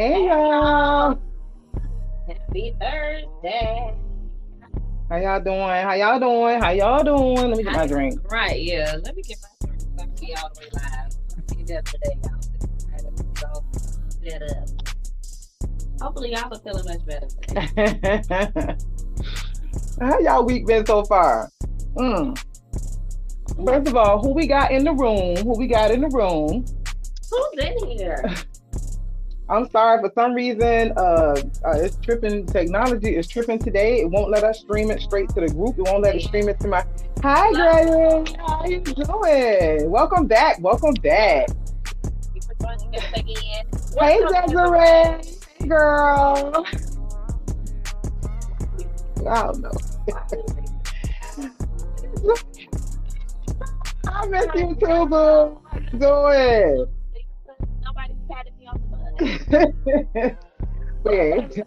Hey y'all. Happy Thursday. How y'all doing? How y'all doing? How y'all doing? Let me get my drink. Right, yeah. Let me get my drink. Let me be all the way live. I did that today, y'all. So, set up. Hopefully, y'all are feeling much better today. How y'all week been so far? Mm. First of all, who we got in the room? Who we got in the room? Who's in here? I'm sorry, for some reason, it's tripping. Technology is tripping today. It won't let us stream it straight to the group. It won't let us stream it to my. Hi, Greta. How you doing? Welcome back. Welcome back. Thank you for joining us again. Hey, Desiree. Hey, girl. I don't know. I miss you too, boo. How you doing? Nobody's patting me on the butt. Wait.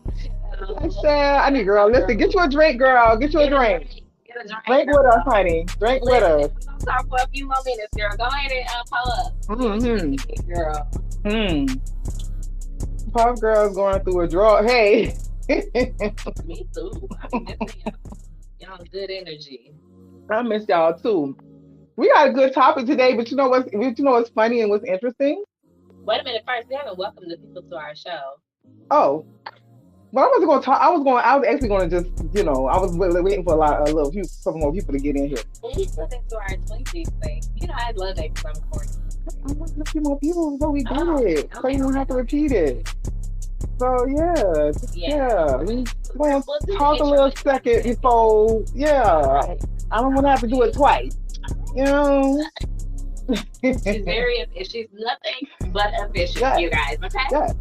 I need girl. Listen, get you a drink, girl. Get you a drink. Drink with us, honey. Drink with us. We're gonna talk for a few more minutes, girl. Go ahead and pull up. Mm-hmm. Girl. Puff girl's going through a draw. Hey. Me too. I mean, y'all good energy. I miss y'all too. We got a good topic today, but what's funny and what's interesting? Wait a minute, first, we haven't welcomed the people to our show. Oh. Well, I wasn't going to talk. I was actually going to just, I was waiting for some more people to get in here. Please listen to our Twinkies thing. I love that because I'm corny. I want a few more people before we do it, so you don't have to repeat it. So yeah. We want to talk a little second before, I don't want to have to do it twice. She's very efficient. She's nothing but efficient, you guys. Okay. Yeah.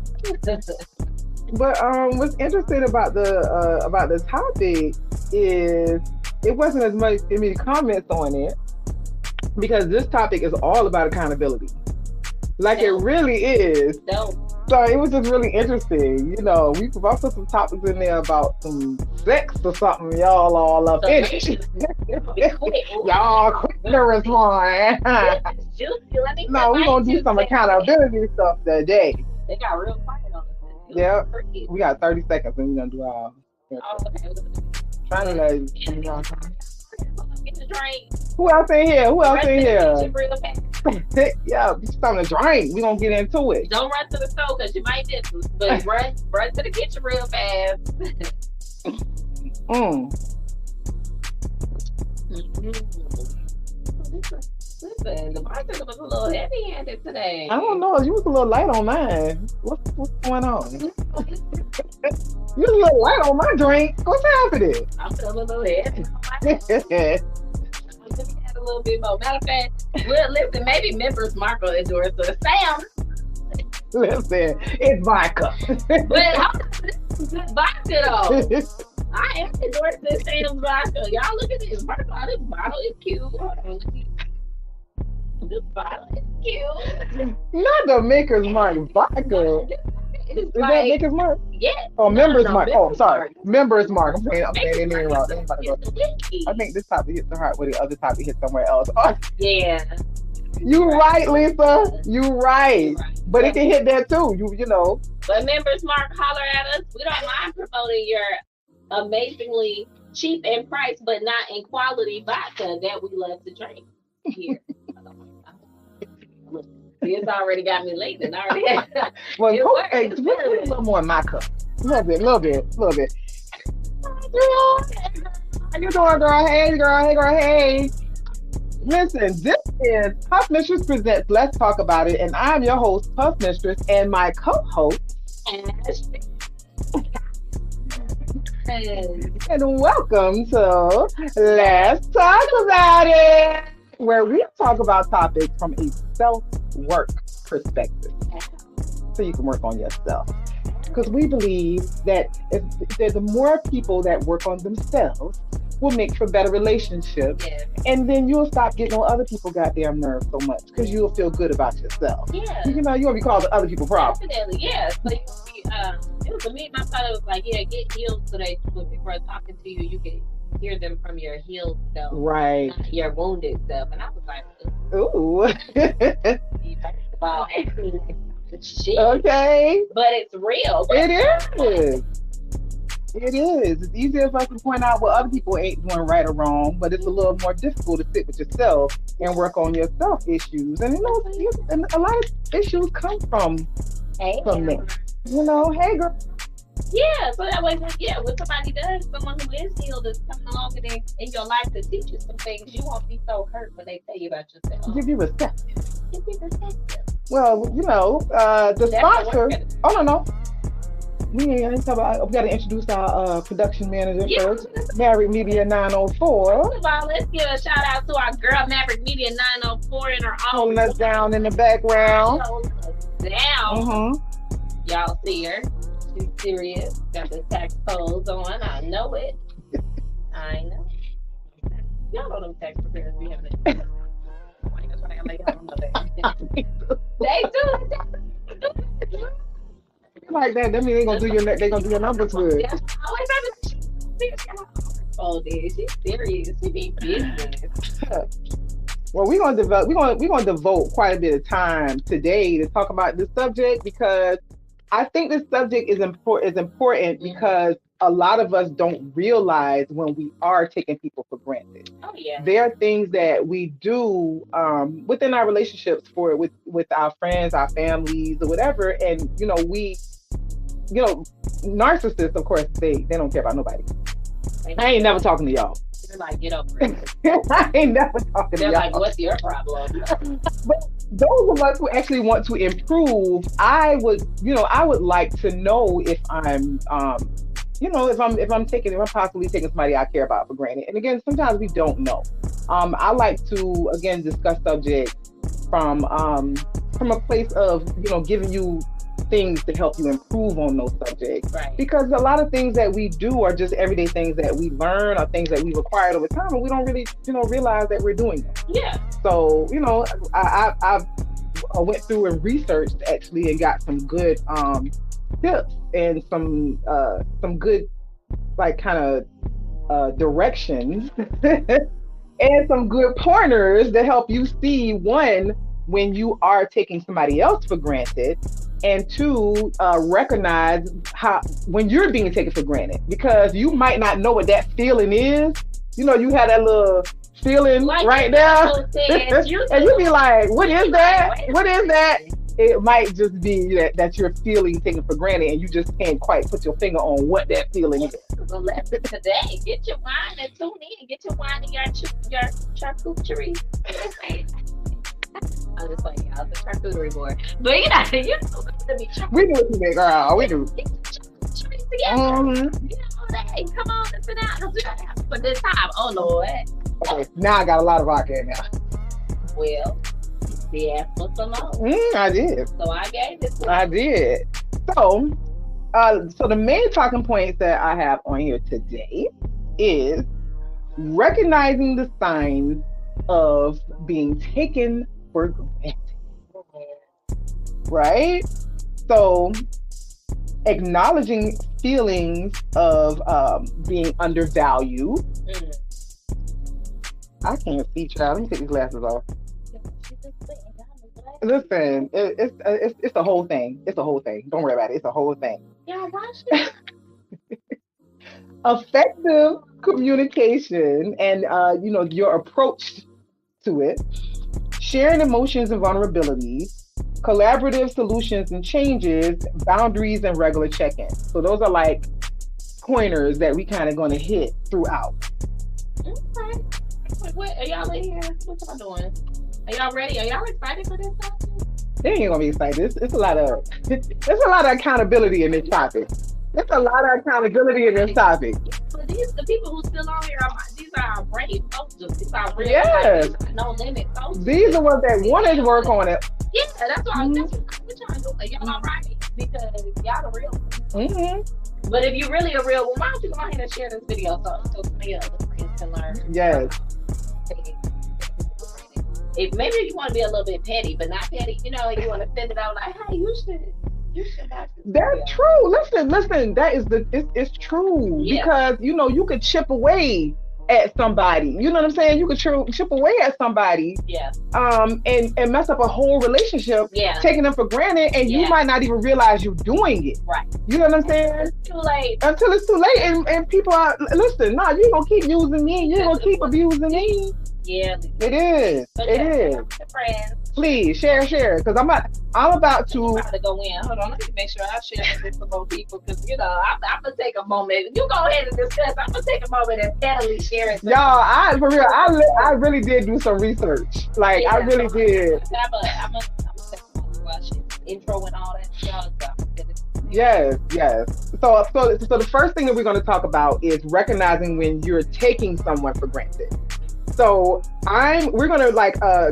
But what's interesting about the topic is it wasn't as much many comments on it because this topic is all about accountability. Like it really is. No. So it was just really interesting. We put some topics in there about some sex or something. Y'all all up in it. Y'all quick to respond. No, we're gonna do some accountability stuff today. They got real quiet on us. Yeah, we got 30 seconds and we're gonna do our. Okay. Trying to get the drink. Who else in here? Real Yeah, it's time to drink. We're gonna get into it. Don't run to the stove because you might miss it. But run to the kitchen real fast. Listen, the bartender was a little heavy-handed today. I don't know. You was a little light on mine. What's going on? You was a little light on my drink. What's happening? I'm feeling a little heavy. Add a little bit more. Matter of fact, listen, maybe members Marco endorse us. Sam. Listen, it's vodka. But this is vodka though. I am endorsing Sam's vodka. Y'all look at this. First of all, this bottle is cute. This bottle is cute. Not the Maker's Mark vodka. Is that Maker's Mark? Yeah. Oh, Members Mark. Oh, I'm sorry. Members Mark. I'm saying it name wrong. I think this topic hits the heart where the other topic hits somewhere else. Oh. Yeah. You right, Lisa. You right. But it can hit there too. But Members Mark, holler at us. We don't mind promoting your amazingly cheap in price, but not in quality vodka that we love to drink here. It's already got me late and already. Well, put a little more in my cup. A little bit. How you doing, girl? Hey, girl. Hey. Listen, this is Puff Mistress Presents Let's Talk About It, and I'm your host, Puff Mistress, and my co-host, Ashley. And welcome to Let's Talk About It, where we talk about topics from a self-work perspective, so you can work on yourself. Because we believe that if there's more people that work on themselves, will make for better relationships, and then you'll stop getting on other people's goddamn nerves so much because you'll feel good about yourself. Yeah, you won't be causing other people problems. Definitely, yeah. So it was for me. My thought was like, get healed so that when people are talking to you, you can hear them from your healed self, right? Not your wounded self. And I was like, ooh. Wow. Shit. Okay, But it's real. it is. It is. It's easier for us to point out what other people ain't doing right or wrong, but it's a little more difficult to sit with yourself and work on your self issues. And and a lot of issues come Hey, from that. Hey girl. yeah, so that way, when somebody does, someone who is healed is coming along in your life to teach you some things, you won't be so hurt when they tell you about yourself. Give you respect. Give you perspective. Well, the That's sponsor. the Oh no. We ain't talk about. We got to introduce our production manager Yeah. first. Maverick Media 904. First of all, let's give a shout out to our girl Maverick Media 904 in her own Holding us down in the background. holding us down. Mm-hmm. Y'all see her. She's serious. Got the tax codes on. I know it. I know. Y'all know them tax preparers be having it. That's what I gotta let y'all know that. They do. Like that means they gonna do your numbers good. Yeah. Always have oh, dude, she's serious. She be business. Well, we're gonna devote quite a bit of time today to talk about this subject because I think this subject is important because a lot of us don't realize when we are taking people for granted. Oh yeah. There are things that we do within our relationships with our friends, our families, or whatever, and narcissists, of course, they don't care about nobody. I ain't never talking to y'all. They're like, get over it. I ain't never talking to They're y'all. like, what's your problem? But those of us who actually want to improve, I would like to know if I'm if I'm possibly taking somebody I care about for granted. And again, sometimes we don't know. I like to again discuss subjects from a place of giving you things to help you improve on those subjects. Right. Because a lot of things that we do are just everyday things that we learn or things that we've acquired over time, and we don't really realize that we're doing them. Yeah. So I went through and researched actually and got some good tips and some good like kind of directions and some good pointers to help you see one when you are taking somebody else for granted, and two, recognize how when you're being taken for granted, because you might not know what that feeling is. You had that little feeling like right now, and you be like, what is that? What is that? It might just be that you're feeling taken for granted and you just can't quite put your finger on what that feeling is. The lesson today, get your wine and tune in. Get your wine and your charcuterie. I'm just playing, y'all. It's a charcuterie board. But you know to be we do it today, girl. We do. Mm-hmm. Hey, come on and sit down. For this time. Oh, Lord. Okay, now I got a lot of vodka in there. Well, the ass was alone. I did. So I gave it to I did. So the main talking points that I have on here today is recognizing the signs of being taken for granted. Right? So acknowledging feelings of being undervalued. Mm. I can't see, child. Let me take these glasses off. Listen, it's the whole thing. It's the whole thing. Don't worry about it. It's the whole thing. Yeah, watch it. Effective communication and your approach to it, sharing emotions and vulnerabilities, collaborative solutions and changes, boundaries and regular check-ins. So those are like pointers that we kind of going to hit throughout. Okay. What are y'all in here? What y'all doing? Are y'all ready? Are y'all excited for this topic? They ain't gonna be excited. It's a lot of accountability in this topic. There's a lot of accountability in this topic. But the people who still on here these are our brave soldiers. These are real, yes. No limit soldiers. These are ones that wanted to work on it. Yeah, that's what I'm doing. Y'all all right because y'all the real ones. Mm-hmm. But if you really a real one, why don't you go ahead and share this video so some of your other friends can learn? Yes. If maybe you want to be a little bit petty, but not petty, you want to send it out like, hey, you should have this. That's true. Listen, that is it's true. Yeah. Because you could chip away at somebody. You know what I'm saying? You could chip away at somebody, Yeah. and mess up a whole relationship, Yeah. taking them for granted, and you Yeah. might not even realize you're doing it. Right. You know what I'm saying? It's too late. Until it's too late, and people are listen. No, you gonna keep using me. You gonna keep abusing me. Yeah. It is. But It yeah, is. friends. Please share, because I'm about I'm to. about to go in. Hold on, let me make sure I share this with more people because I'm gonna take a moment. You go ahead and discuss. I'm gonna take a moment and steadily share it. Y'all, for real, I really did do some research. Like I really did. I'm a watch intro and all that stuff. Yes. So the first thing that we're going to talk about is recognizing when you're taking someone for granted. So we're gonna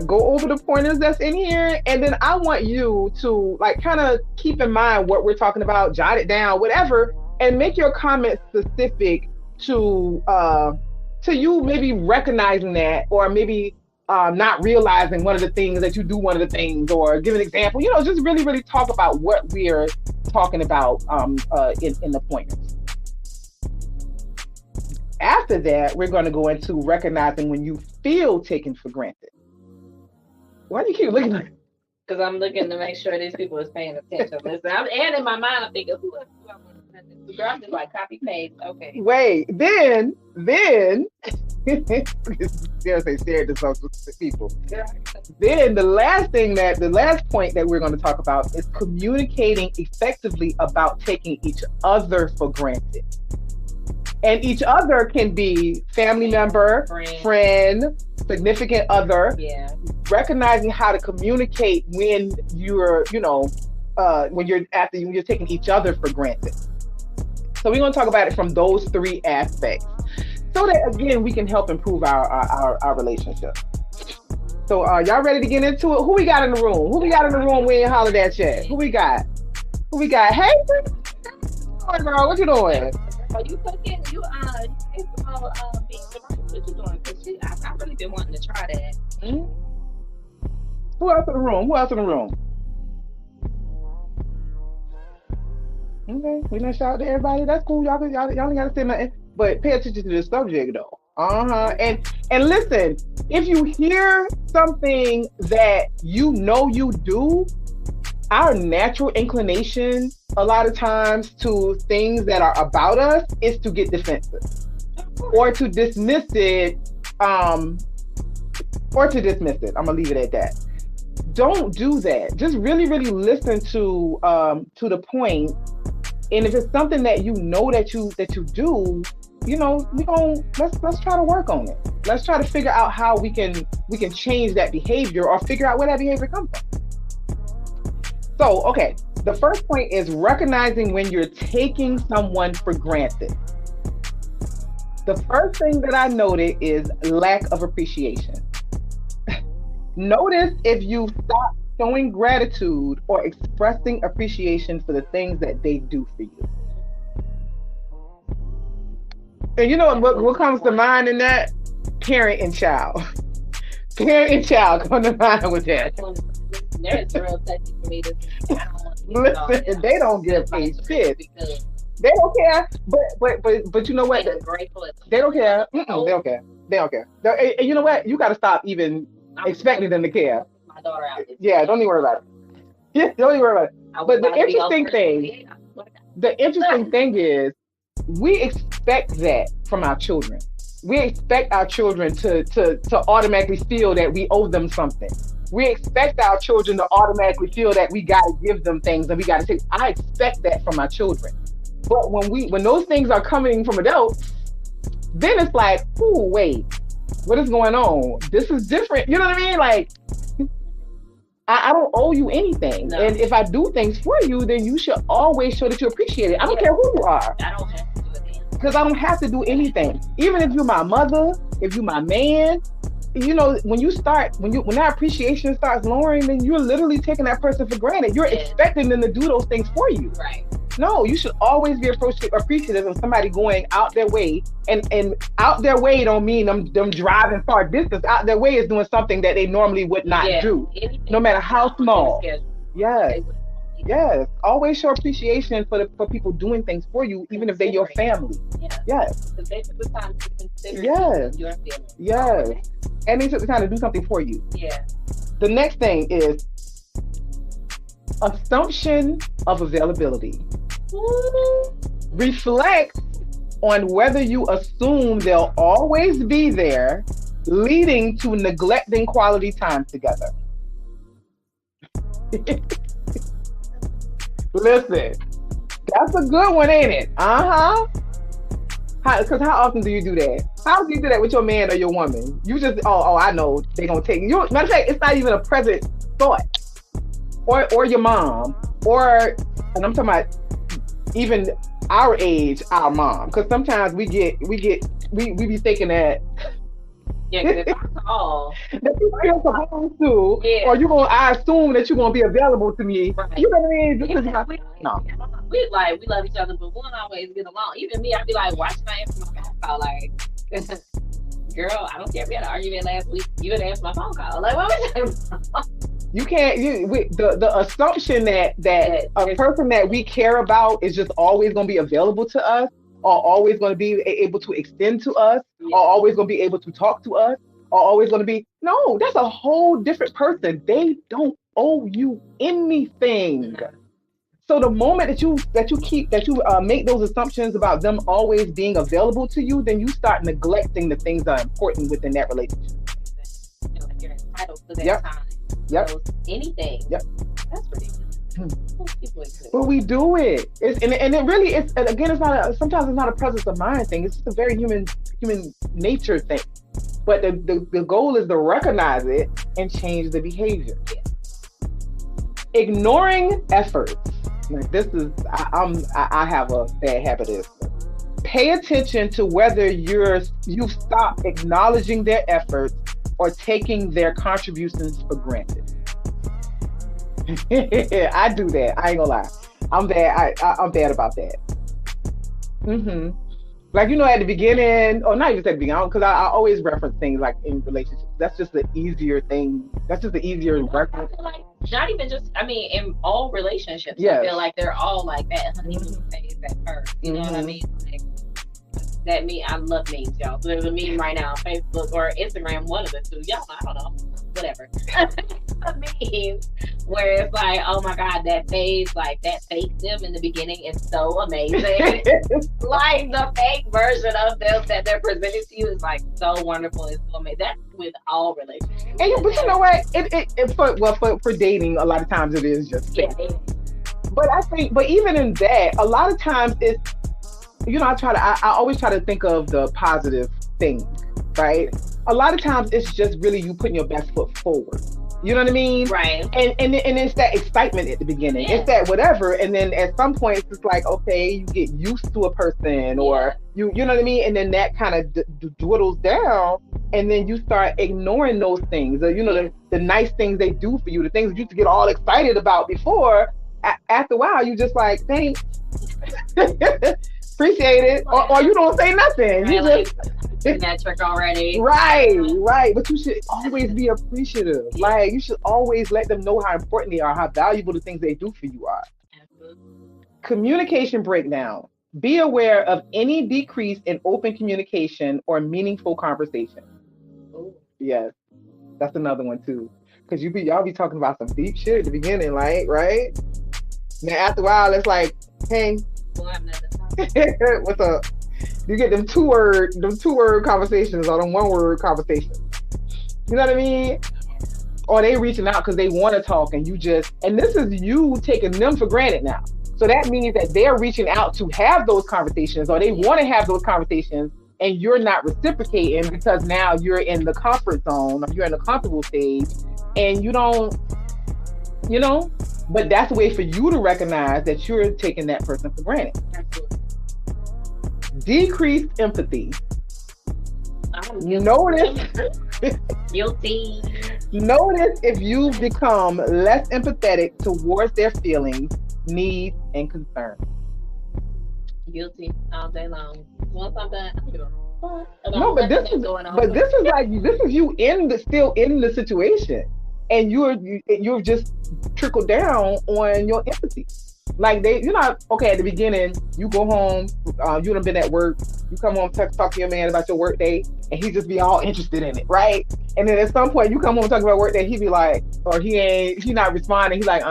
go over the pointers that's in here, and then I want you to kind of keep in mind what we're talking about, jot it down, whatever, and make your comments specific to you maybe recognizing that, or maybe not realizing one of the things that you do, one of the things, or give an example. Just really, really talk about what we're talking about in the pointers. After that, we're going to go into recognizing when you feel taken for granted. Why do you keep looking like? Because I'm looking to make sure these people is paying attention. Listen, and in my mind, I'm thinking, who else do I want to send this to? I'm just like copy paste. Okay. Wait, then seriously, share this with people. Then the last point that we're going to talk about is communicating effectively about taking each other for granted. And each other can be family member, friend, significant other. Yeah. Recognizing how to communicate when you're taking each other for granted. So we're going to talk about it from those three aspects, so that again we can help improve our relationship. So y'all ready to get into it? Who we got in the room? We ain't hollered at yet. Who we got? Hey, girl, what you doing? Are you cooking? You beef what you doing? Cause I really been wanting to try that. Mm-hmm. Who else in the room? Okay, we done shout out to everybody. That's cool. Y'all ain't gotta say nothing, but pay attention to the subject though. And listen, if you hear something that you do, our natural inclination a lot of times to things that are about us is to get defensive or to dismiss it. I'm gonna leave it at that. Don't do that. Just really, really listen to the point. And if it's something that that you do, let's try to work on it. Let's try to figure out how we can change that behavior, or figure out where that behavior comes from. So, okay, the first point is recognizing when you're taking someone for granted. The first thing that I noted is lack of appreciation. Notice if you stop showing gratitude or expressing appreciation for the things that they do for you. And you know what comes to mind in that? Parent and child. Parent and child come to mind with that. There's real touchy for me to listen, they don't give a shit. They don't care. But you know what? They don't care. They don't care. They don't care. And you know what? You got to stop even expecting them to care. My daughter out. Yeah, don't even worry about it. Yeah, don't even worry about it. But the interesting thing is, we expect that from our children. We expect our children to automatically feel that we owe them something. We expect our children to automatically feel that we got to give them things and we got to take. I expect that from my children. But when those things are coming from adults, then it's like, ooh, wait, what is going on? This is different. You know what I mean? Like, I don't owe you anything. No. And if I do things for you, then you should always show that you appreciate it. I don't care who you are. I don't have to do anything. Because I don't have to do anything. Even if you're my mother, if you're my man, when that appreciation starts lowering, then you're literally taking that person for granted. You're expecting them to do those things for you. Right. No, you should always be appreciative of somebody going out their way, and out their way don't mean them driving far distance. Out their way is doing something that they normally would not do, no matter how small. Yes. Yes. Always show appreciation for people doing things for you, even if they're your family. Yeah. Yes. Because they took the time to consider Yes. your feelings. Yes. Okay. And they took the time to do something for you. Yeah. The next thing is assumption of availability. Ooh. Reflect on whether you assume they'll always be there, leading to neglecting quality time together. Listen, that's a good one, ain't it? Uh huh. Because how often do you do that? How do you do that with your man or your woman? You just, I know they gonna take you. Matter of fact, it's not even a present thought, or your mom, and I'm talking about even our age, our mom. Because sometimes we be thinking that. Yeah, because if I call, that you feel supposed to, yeah. or I assume that you're gonna be available to me. Right. You know what I mean? Just Yeah, 'cause no. we love each other, but we don't always get along. Even me, I'd be like, why should I answer my phone call? Like, girl, I don't care if we had an argument last week. You didn't answer my phone call. Like, what was I? You can't. The assumption that a person that we care about is just always going to be available to us, or always going to be able to extend to us, or always going to be able to talk to us, or always going to be no. That's a whole different person. They don't owe you anything. So the moment that you make those assumptions about them always being available to you, then you start neglecting the things that are important within that relationship. Like you're entitled to that time. Yep. So anything. Yep. That's ridiculous. But we do it. And it really is. And again, sometimes it's not a presence of mind thing. It's just a very human nature thing. But the goal is to recognize it and change the behavior. Yeah. Ignoring efforts. Like this is, I have a bad habit of this. Pay attention to whether you've stopped acknowledging their efforts or taking their contributions for granted. I do that. I ain't gonna lie. I'm bad. I'm bad about that. Mm-hmm. Like, at the beginning, or not even at the beginning, because I always reference things like in relationships. That's just the easier thing. That's just the easier reference. Like, not even just, in all relationships, yes. I feel like they're all like that honeymoon phase at first. You know what I mean? Like, that meme, I love memes, y'all. So there's a meme right now on Facebook or Instagram, one of the two. Y'all, I don't know. Whatever. A meme where it's like, oh my God, that phase, like that fake them in the beginning is so amazing. Like the fake version of them that they're presenting to you is like so wonderful and so amazing. That's with all relationships. But you know what? For dating, a lot of times it is just fake. Yeah. But even in that, a lot of times it's, I always try to think of the positive thing, right? A lot of times it's just really you putting your best foot forward. You know what I mean? Right. And it's that excitement at the beginning. Yeah. It's that whatever. And then at some point it's just like, okay, you get used to a person or you know what I mean? And then that kind of dwindles down and then you start ignoring those things. The nice things they do for you, the things that you used to get all excited about before. After a while, you just like, thanks. Appreciate it. Or you don't say nothing. You just that trick already. Right. But you should always be appreciative. Yeah. Like you should always let them know how important they are, how valuable the things they do for you are. Absolutely. Communication breakdown. Be aware of any decrease in open communication or meaningful conversation. Ooh. Yes. That's another one too. Because y'all be talking about some deep shit at the beginning, like, right? Now after a while it's like, hey, what's up? You get them two word conversations or them 1 word conversations. You know what I mean? Or they reaching out because they want to talk and this is you taking them for granted now. So that means that they're reaching out to have those conversations or they want to have those conversations and you're not reciprocating because now you're in the comfort zone or you're in the comfortable stage and you don't, but that's a way for you to recognize that you're taking that person for granted. Absolutely. Decreased empathy. Notice. Guilty. Notice if you've become less empathetic towards their feelings, needs, and concerns. Guilty all day long. Once I'm done, no, but this is you still in the situation, and you're just trickle down on your empathy. Like you're not okay at the beginning. You go home, you done been at work. You come home, talk to your man about your work day, and he just be all interested in it, right? And then at some point, you come home and talk about work day, he be like, or he not responding. He's like,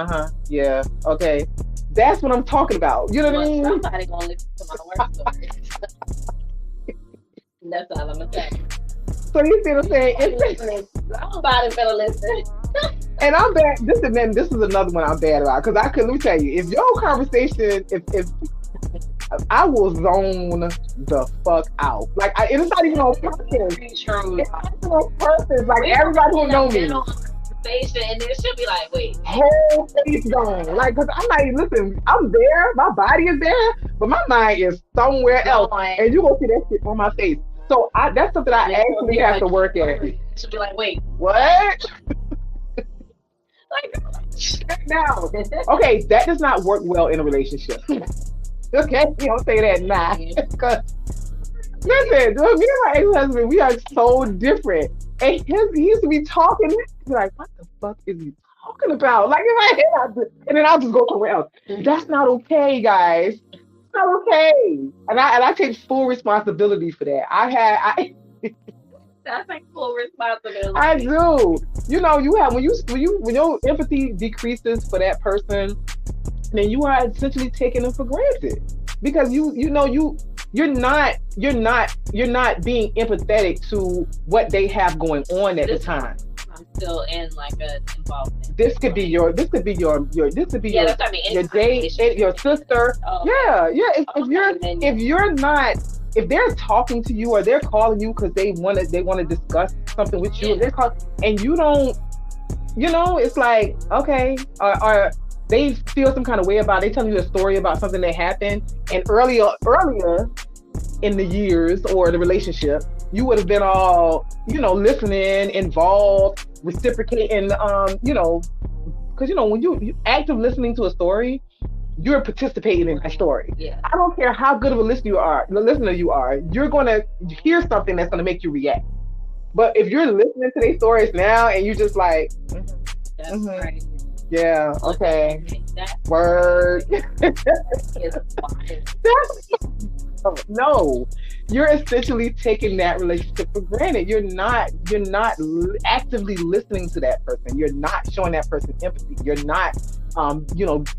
yeah, okay. That's what I'm talking about. You know what I mean? Somebody gonna listen to my work story. That's all I'm gonna say. So you see what I'm saying? Somebody better listen. And I'm bad. This is another one I'm bad about because let me tell you, if your conversation, if I will zone the fuck out, like it's not even on purpose. It's not even on purpose. Like everybody will know me. And then she'll be like, wait, whole face gone. Like, cause I'm like, listen, I'm there, my body is there, but my mind is somewhere else, and you gonna see that shit on my face. So that's something I actually have to work at. She'll be like, wait, what? Like, now, okay, that does not work well in a relationship. Okay, you don't say that now. Listen, me and my ex-husband, we are so different. And he used to be talking, be like, what the fuck is he talking about? Like in my head, and then I'll just go somewhere else. That's not okay, guys. It's not okay. And I take full responsibility for that. I take full responsibility. I do. You know, you have when your empathy decreases for that person, then you are essentially taking them for granted because you're not being empathetic to what they have going on at the time. I'm still in like a involvement. This could be your date, your sister. Oh, yeah. If they're talking to you or they're calling you because they want to discuss something with you, and you don't, it's like, okay, or they feel some kind of way about it. They telling you a story about something that happened, and earlier in the years or the relationship, you would have been all, listening, involved, reciprocating, because when you active listening to a story, you're participating in that story. Yeah. I don't care how good of a listener you are, you're gonna hear something that's gonna make you react. But if you're listening to their stories now and you just like, that's right. Yeah, okay. Word. No, you're essentially taking that relationship for granted. You're not actively listening to that person. You're not showing that person empathy. You're not,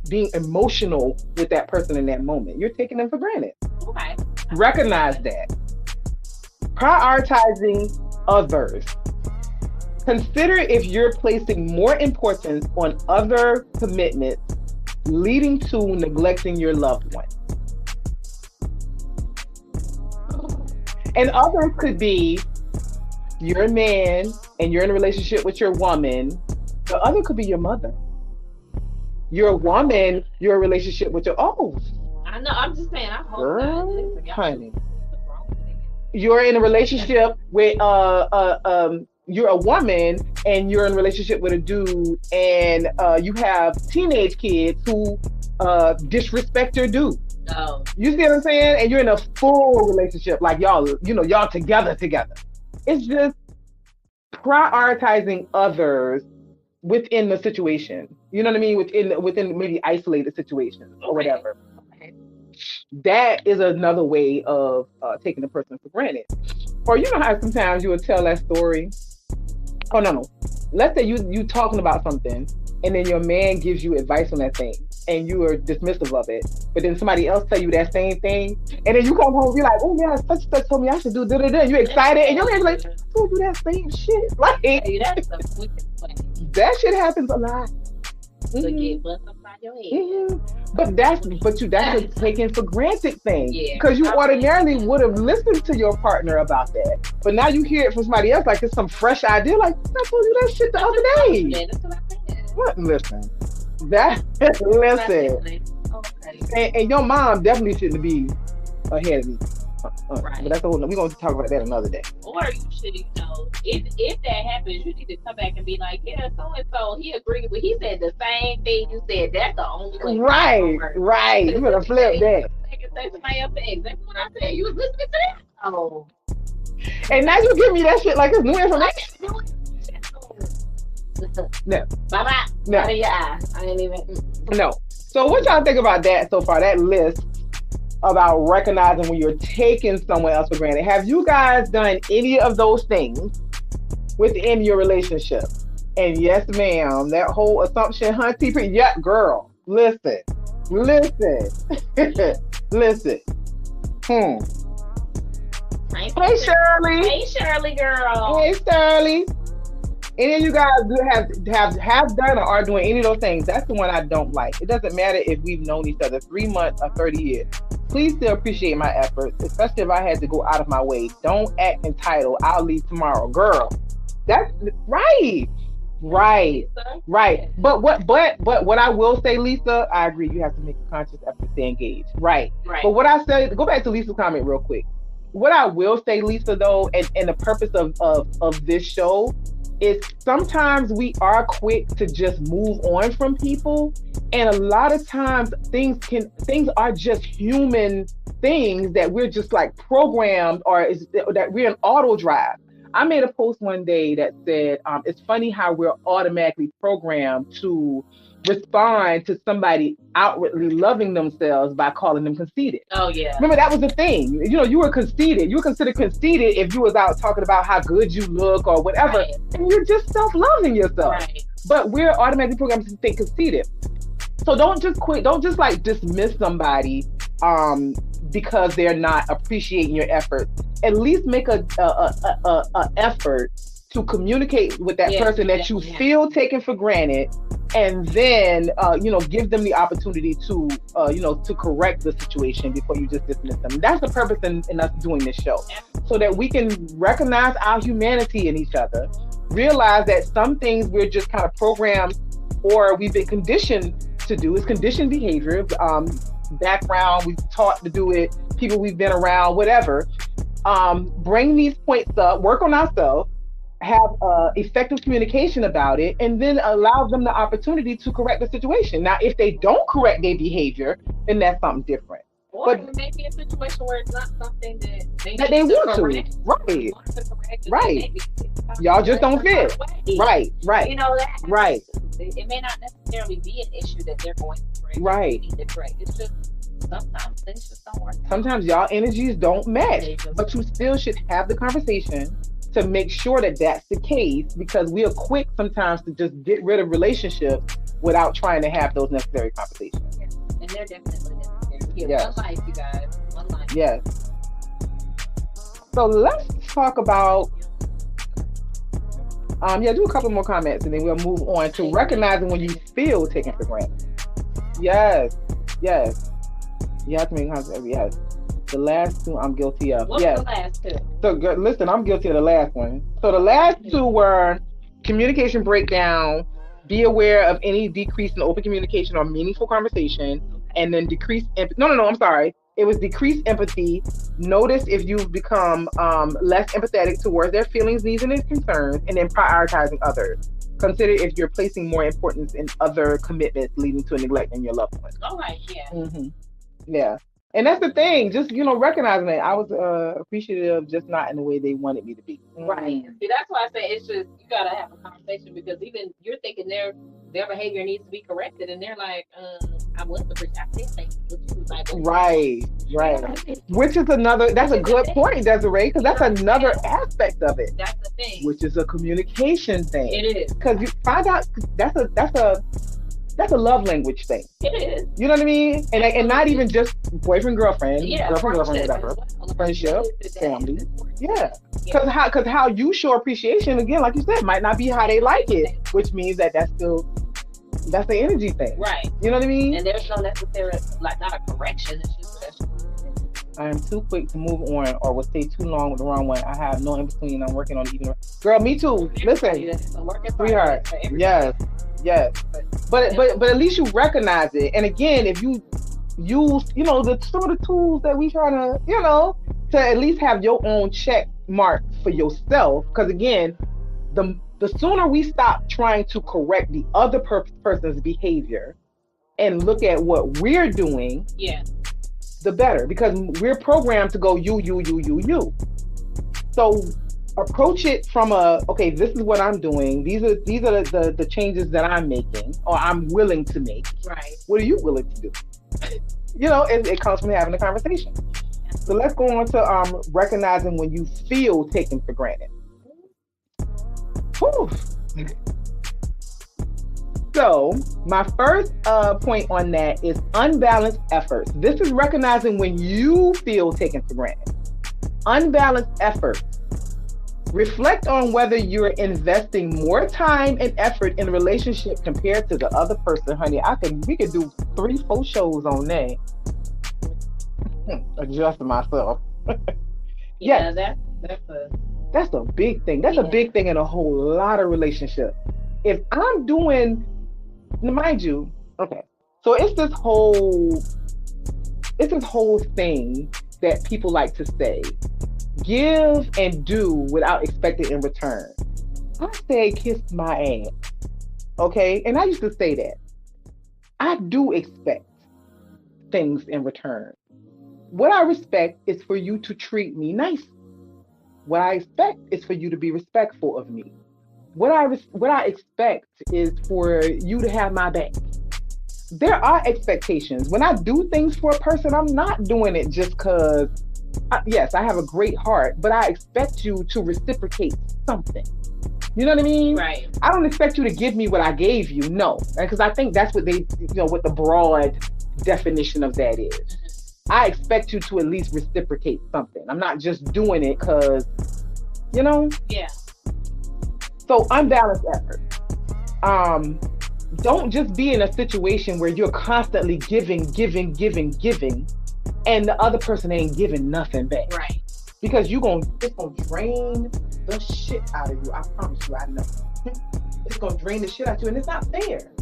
being emotional with that person in that moment. You're taking them for granted. Okay. Recognize that. Prioritizing others. Consider if you're placing more importance on other commitments, leading to neglecting your loved one. And others could be you're a man and you're in a relationship with your woman. The other could be your mother. You're a woman, you're in a relationship with your I know, I'm just saying, I hope girl, honey. You're in a relationship with you're a woman and you're in a relationship with a dude, and you have teenage kids who disrespect your dude. Oh. You see what I'm saying? And you're in a full relationship, like y'all together. It's just prioritizing others within the situation. You know what I mean? Within maybe isolated situations or whatever. Okay. That is another way of taking the person for granted. Or you know how sometimes you would tell that story. Oh no. Let's say you talking about something and then your man gives you advice on that thing and you are dismissive of it, but then somebody else tell you that same thing, and then you come home and be like, oh yeah, such and such told me I should do da-da-da. You're excited and your man's like, I told you that same shit. Like, that shit happens a lot. But that's a taken for granted thing. Because you ordinarily would have listened to your partner about that. But now you hear it from somebody else like it's some fresh idea. Like, I told you that shit the other day. Yeah, that's what I said. What? Listen. Okay. And your mom definitely shouldn't be ahead of me. Right. But we're going to talk about that another day. Or you should, if that happens, you need to come back and be like, yeah, so and so, he agreed, but he said the same thing you said. That's the only way. Right. You better flip that. Say somebody else said exactly what I said. You was listening to that. Oh. And now you give me that shit like it's new information. No, Bye bye. no, Out of your eye. I ain't even. no. So what y'all think about that so far? That list about recognizing when you're taking someone else for granted. Have you guys done any of those things within your relationship? And yes, ma'am, that whole assumption, hunty, yeah, girl, listen, listen, listen. Hmm. Hey, Shirley. Hey, Shirley, girl. Hey, Shirley. Any of you guys do have done or are doing any of those things? That's the one I don't like. It doesn't matter if we've known each other 3 months or 30 years. Please still appreciate my efforts, especially if I had to go out of my way. Don't act entitled. I'll leave tomorrow, girl. That's right. Right. Right. But what I will say, Lisa, I agree. You have to make a conscious effort to stay engaged. Right. Right. But what I say, go back to Lisa's comment real quick. What I will say, Lisa, though, and the purpose of this show is sometimes we are quick to just move on from people. And a lot of times things are just human things that we're just like programmed that we're in auto drive. I made a post one day that said, it's funny how we're automatically programmed to respond to somebody outwardly loving themselves by calling them conceited. Oh yeah. Remember that was the thing. You know, you were conceited. You were considered conceited if you was out talking about how good you look or whatever. Right. And you're just self-loving yourself. Right. But we're automatically programmed to think conceited. So don't just quit. Don't just like dismiss somebody because they're not appreciating your efforts. At least make a effort to communicate with that person that you feel taken for granted, and then give them the opportunity to to correct the situation before you just dismiss them. That's the purpose in us doing this show, so that we can recognize our humanity in each other, realize that some things we're just kind of programmed or we've been conditioned to do is conditioned behavior, background, we've taught to do it, people we've been around, whatever. Bring these points up, work on ourselves, have effective communication about it, and then allow them the opportunity to correct the situation. Now, if they don't correct their behavior, then that's something different. Or it may be a situation where it's not something that they want to. Right. Y'all just don't fit. Right. You know that. Right. It may not necessarily be an issue that they're going to correct. Right. It's just sometimes things just don't work. Sometimes y'all energies don't match, but you still should have the conversation to make sure that that's the case, because we are quick sometimes to just get rid of relationships without trying to have those necessary conversations. Yeah. And they're definitely necessary. One life, you guys. One life. Yes. So let's talk about do a couple more comments and then we'll move on to recognizing when you feel taken for granted. Yes. You have to make contact. Yes. The last two I'm guilty of. What was the last two? So listen, I'm guilty of the last one. So the last two were communication breakdown, be aware of any decrease in open communication or meaningful conversation, and then decrease empathy. No, I'm sorry. It was decreased empathy. Notice if you've become less empathetic towards their feelings, needs, and concerns, and then prioritizing others. Consider if you're placing more importance in other commitments, leading to a neglect in your loved ones. All right, yeah. Mm-hmm. Yeah. And that's the thing, just, recognizing it. I was appreciative, just not in the way they wanted me to be. Right. See, that's why I say it's just, you got to have a conversation, because even you're thinking their behavior needs to be corrected, and they're like, I was the person, I said thank you. Like, right. Which is that's a good point, Desiree, because that's another aspect of it. That's the thing. Which is a communication thing. It is. Because you find out that's a love language thing. It is. You know what I mean? And not even just boyfriend, girlfriend, girlfriend, whatever. Friendship, family. Yeah. Because how you show appreciation, again, like you said, might not be how they like it, which means that's the energy thing. Right. You know what I mean? And there's no necessary, like, not a correction. It's just I am too quick to move on or will stay too long with the wrong one. I have no in between. I'm working on it even. Girl, me too. Listen, sweetheart. Yes. But at least you recognize it. And again, if you use, some of the tools that we try to, to at least have your own check mark for yourself. Because again, the sooner we stop trying to correct the other person's behavior and look at what we're doing, the better. Because we're programmed to go you. So approach it from a, okay, this is what I'm doing. These are the changes that I'm making or I'm willing to make. Right. What are you willing to do? It comes from having a conversation. So let's go on to recognizing when you feel taken for granted. Whew. So my first point on that is unbalanced efforts. This is recognizing when you feel taken for granted. Unbalanced efforts. Reflect on whether you're investing more time and effort in a relationship compared to the other person, honey. We could do 3, 4 shows on that. Adjust myself. Yeah, Yes, that's a that's a big thing. That's a yeah. big thing in a whole lot of relationships. If I'm doing, mind you, okay. So it's this whole thing that people like to say, give and do without expecting in return. I say kiss my ass, okay? And I used to say that. I do expect things in return. What I respect is for you to treat me nice. What I expect is for you to be respectful of me. What I expect is for you to have my back. There are expectations. When I do things for a person, I'm not doing it just because, yes, I have a great heart, but I expect you to reciprocate something. You know what I mean? Right. I don't expect you to give me what I gave you. No, because I think that's what the broad definition of that is. I expect you to at least reciprocate something. I'm not just doing it because, you know. Yeah. So unbalanced effort. Um, don't just be in a situation where you're constantly giving, giving, giving, giving, and the other person ain't giving nothing back. Right. Because it's gonna drain the shit out of you. I promise you, I know. It's gonna drain the shit out of you, and it's not fair.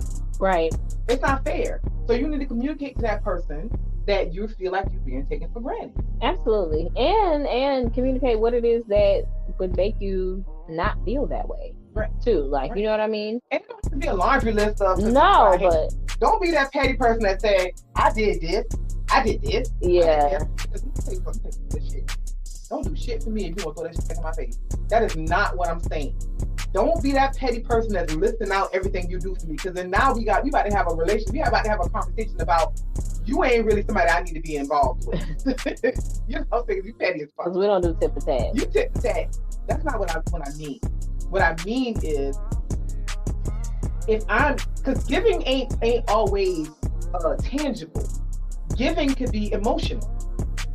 Right. It's not fair. So you need to communicate to that person that you feel like you're being taken for granted. Absolutely. And communicate what it is that would make you not feel that way. Right. Too. Like, Right. you know what I mean? And it don't have to be a laundry list of No, but don't be that petty person that say, I did this, I did this. yeah. Because let me tell you something, this shit. Don't do shit for me if you want to throw that shit in my face. That is not what I'm saying. Don't be that petty person that's listing out everything you do for me. Because then now we about to have a relationship. We about to have a conversation about you ain't really somebody I need to be involved with. You know, because you petty as fuck. Because we don't do tip for tat. You tit for tat. That's not what I mean. What I mean is, because giving ain't always tangible. Giving could be emotional.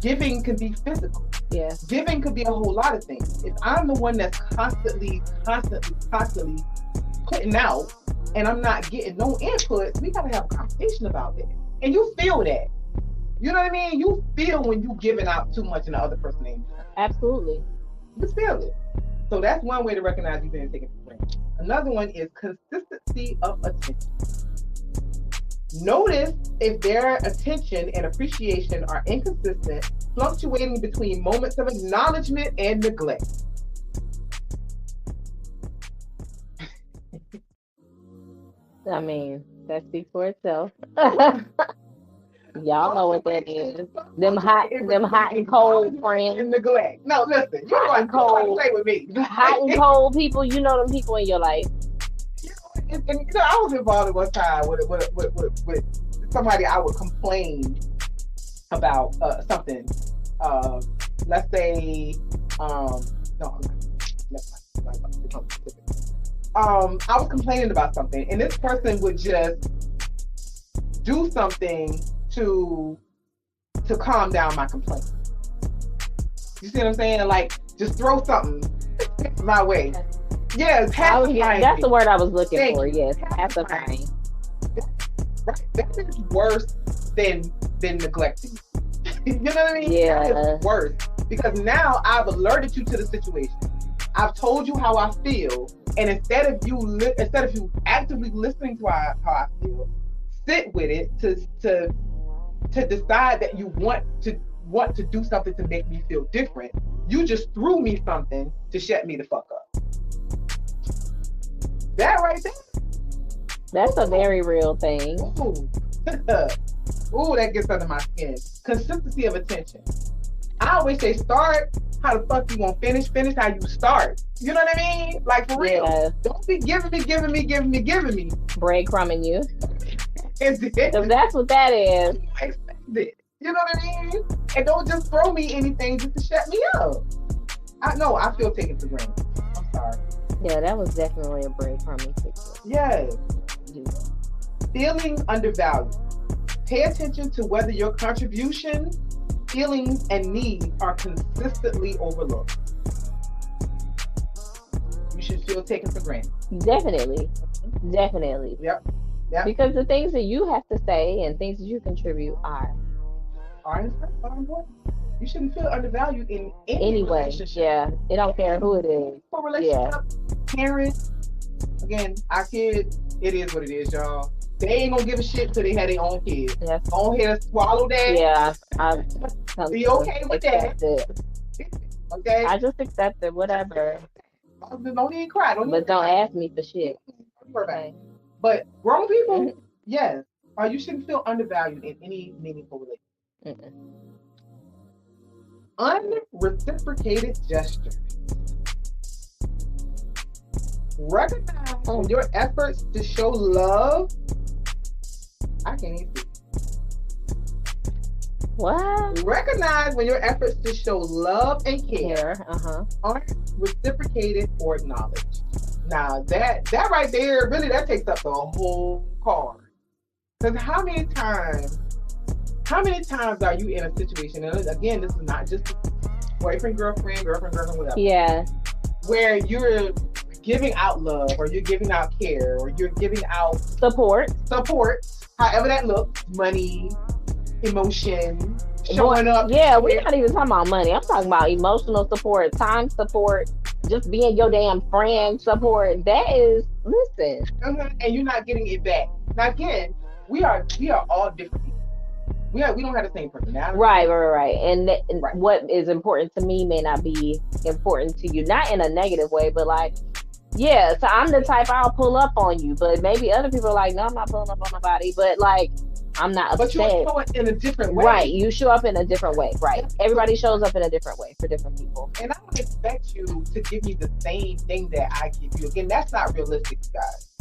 Giving could be physical. Yeah. Giving could be a whole lot of things. If I'm the one that's constantly putting out and I'm not getting no input, we gotta have a conversation about that. And you feel that. You know what I mean? You feel when you giving out too much and the other person ain't. Absolutely. You feel it. So that's one way to recognize you've been taken for granted. Another one is consistency of attention. Notice if their attention and appreciation are inconsistent, fluctuating between moments of acknowledgement and neglect. I mean, that speaks for itself. Y'all know what that is. Them hot and cold friends. And neglect. No, listen, you're Hot going and cold. to play with me. Hot and cold people, you know them people in your life. I was involved at one time with somebody. I would complain about something. Let's say, no, I'm not. I was complaining about something, and this person would just do something to calm down my complaint. You see what I'm saying? Like, just throw something my way. Yeah, that's the word I was looking for. you. Yes, pacifying. Right. That is worse than neglecting. You know what I mean? Yeah. That is worse because now I've alerted you to the situation. I've told you how I feel, and instead of you actively listening to how I feel, sit with it to decide that you want to do something to make me feel different. You just threw me something to shut me the fuck up. That right there. That's a very real thing. Ooh. Ooh, that gets under my skin. Consistency of attention. I always say start how the fuck you gonna finish? Finish how you start. You know what I mean? Like for real. Yeah. Don't be giving me. Breadcrumbing you. And Because that's what that is. expect it. You know what I mean? And don't just throw me anything just to shut me up. I know I feel taken for granted. I'm sorry. Yeah, that was definitely a breadcrumbing situation. Yes. Feeling undervalued. Pay attention to whether your contribution, feelings, and needs are consistently overlooked. You should feel taken for granted. Definitely. Definitely. Yep. Because the things that you have to say and things that you contribute are important. You shouldn't feel undervalued in any anyway. relationship. Yeah, it don't care who it is. For relationship, parents, again, our kids, it is what it is, y'all. They ain't gonna give a shit till they have their own kids. Yeah. Go ahead and swallow that. Yeah, I be okay with that. Okay. I just accept it, whatever. Don't even cry. Don't ask me for shit. Okay. But grown people, yes, you shouldn't feel undervalued in any meaningful relationship. Unreciprocated gesture. Recognize when your efforts to show love. I can't even see. What? Recognize when your efforts to show love and care aren't reciprocated or acknowledged. Now that right there, really, that takes up the whole card. Because how many times are you in a situation, and again, this is not just boyfriend, girlfriend, whatever. Yeah. Where you're giving out love, or you're giving out care, or you're giving out support, however that looks, money, emotion, showing up. Yeah, we're not even talking about money. I'm talking about emotional support, time support, just being your damn friend support. That is, listen. And you're not getting it back. Now again, we are all different people. We don't have the same personality. Right. And what is important to me may not be important to you. Not in a negative way, but like, yeah, so I'm the type, I'll pull up on you, but maybe other people are like, no, I'm not pulling up on nobody, but like, I'm not upset. But you show it in a different way. Right, you show up in a different way, right. Everybody shows up in a different way for different people. And I don't expect you to give me the same thing that I give you. Again, that's not realistic, guys.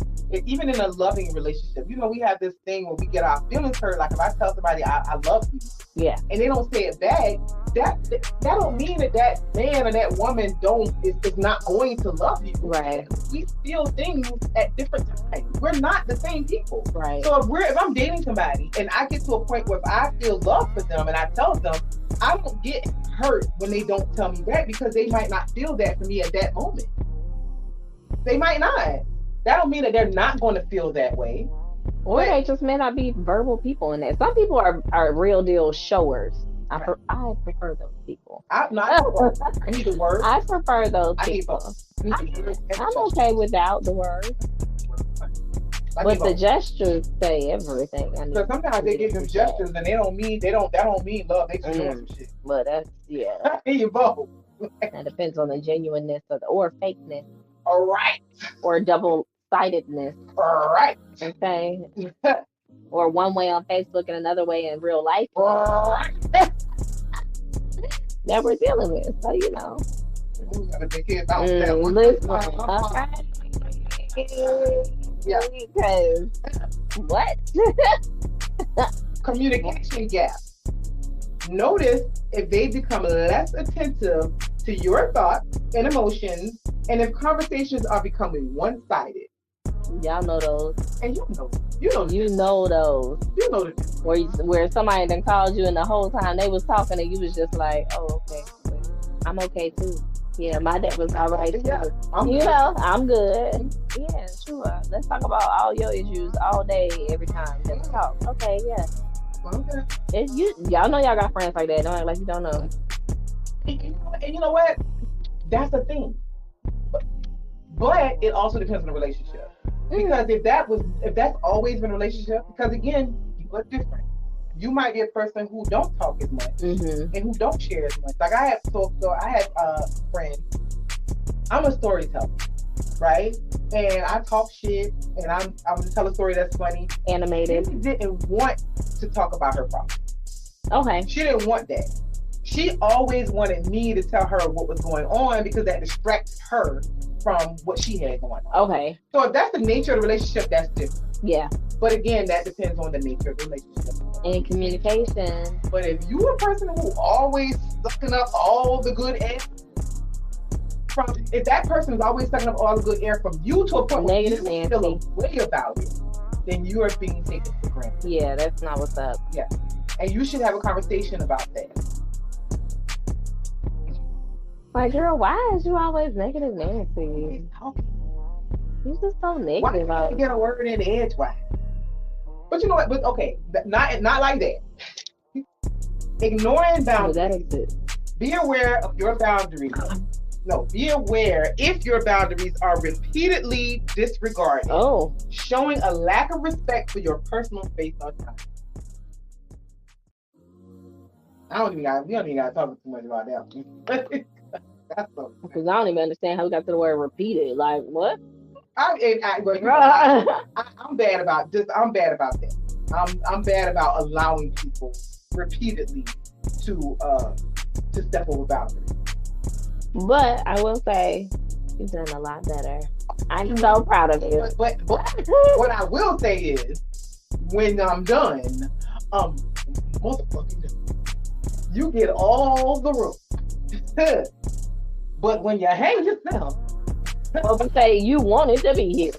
Even in a loving relationship, we have this thing where we get our feelings hurt. Like if I tell somebody I love you, yeah, and they don't say it back, that don't mean that man or that woman is not going to love you. Right. We feel things at different times. We're not the same people. Right. So if I'm dating somebody and I get to a point where if I feel love for them and I tell them, I don't get hurt when they don't tell me back, because they might not feel that for me at that moment. They might not. That don't mean that they're not going to feel that way. Or they just may not be verbal people in that. Some people are real deal showers. I prefer those people. I need the word. I prefer those people. I'm okay without the word. But the gestures say everything. So sometimes they give them gestures and that don't mean love. They just doing some shit. But that's you both. That depends on the genuineness or fakeness. All right. Or double-sidedness. All right. Okay. Or one way on Facebook and another way in real life. All right. That we're dealing with. So We gotta take care about that one. Yeah. Because what? Communication gap. Notice if they become less attentive to your thoughts and emotions, and if conversations are becoming one-sided. Y'all know those. And you know those. You know those. Where somebody done called you and the whole time they was talking and you was just like, oh, okay. I'm okay too. Yeah, my day was all right too. Yeah, I'm good. Yeah, sure. Let's talk about all your issues all day, every time. Let's talk. Okay, yeah. Okay. Y'all know y'all got friends like that. Don't act like you don't know. And you know what? That's the thing. But it also depends on the relationship. Because if that's always been a relationship, because again, people are different. You might be a person who don't talk as much and who don't share as much. Like I have a friend. I'm a storyteller, right? And I talk shit, and I'm gonna tell a story that's funny, animated. She didn't want to talk about her problem. Okay. She didn't want that. She always wanted me to tell her what was going on because that distracted her from what she had going on. Okay. So if that's the nature of the relationship, that's different. Yeah. But again, that depends on the nature of the relationship. And communication. But if you a person who always sucking up all the good air from, if that person is always sucking up all the good air from you to a point where you feel a way about it, then you are being taken for granted. Yeah, that's not what's up. Yeah. And you should have a conversation about that. Like, girl, why is you always negative Nancy? You just so negative. Why can't you get a word in edgewise? But you know what? But okay, not like that. Ignoring boundaries. Be aware of your boundaries. No, be aware if your boundaries are repeatedly disregarded. Oh. Showing a lack of respect for your personal space or time. We don't even got to talk too much about that. Because I don't even understand how we got to the word repeated. Like, what? I'm bad about this. I'm bad about that. I'm bad about allowing people repeatedly to step over boundaries. But I will say you've done a lot better. I'm so proud of you. But what I will say is, when I'm done, motherfucking done, you get all the room. But when you hang yourself, well, we say you wanted to be here.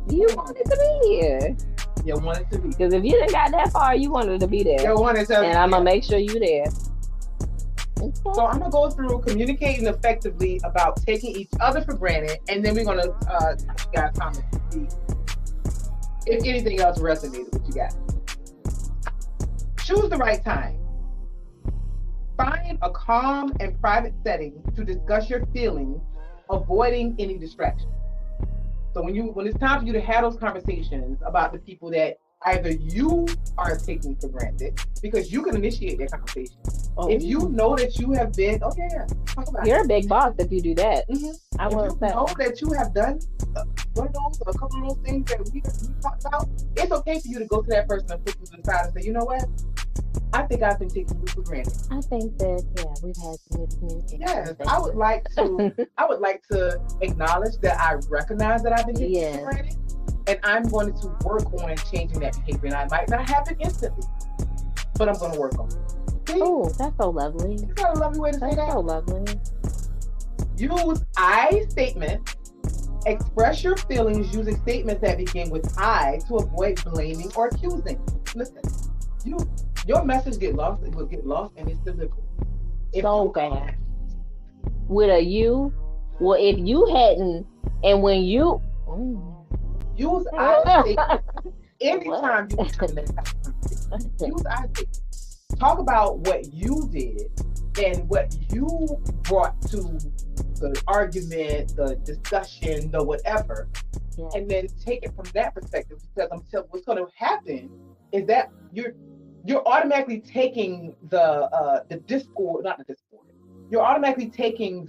You wanted to be here. You wanted to be. Because if you didn't got that far, you wanted to be there. You wanted to. And I'm gonna make sure you there. So I'm gonna go through communicating effectively about taking each other for granted, and then we're gonna got comments to see if anything else resonated with you guys. Choose the right time. Find a calm and private setting to discuss your feelings, avoiding any distraction. So when it's time for you to have those conversations about the people that either you are taking for granted, because you can initiate that conversation. Oh. If you know that you have been, talk about You're a big boss if you do that. Mm-hmm. I will say. Know that you have done one of those, or a couple of those things that we talked about, it's okay for you to go to that person and put them to the side and say, you know what? I think I've been taking you for granted. I think that we've had some miscommunication. Yes, I would like to acknowledge that I recognize that I've been taking you for granted, and I'm going to work on changing that behavior. And I might not happen instantly, but I'm going to work on it. Oh, that's so lovely. Isn't that a lovely way to say that? That's so lovely. Use I statements. Express your feelings using statements that begin with I to avoid blaming or accusing. Listen, your message will get lost in its delivery. So bad. With a you, well, if you hadn't, and when you use I statements anytime you come in that conversation. Use I statements. Talk about what you did and what you brought to the argument, the discussion, the whatever, and then take it from that perspective. Because what's going to happen is that you're automatically taking the discord, not the discord. You're automatically taking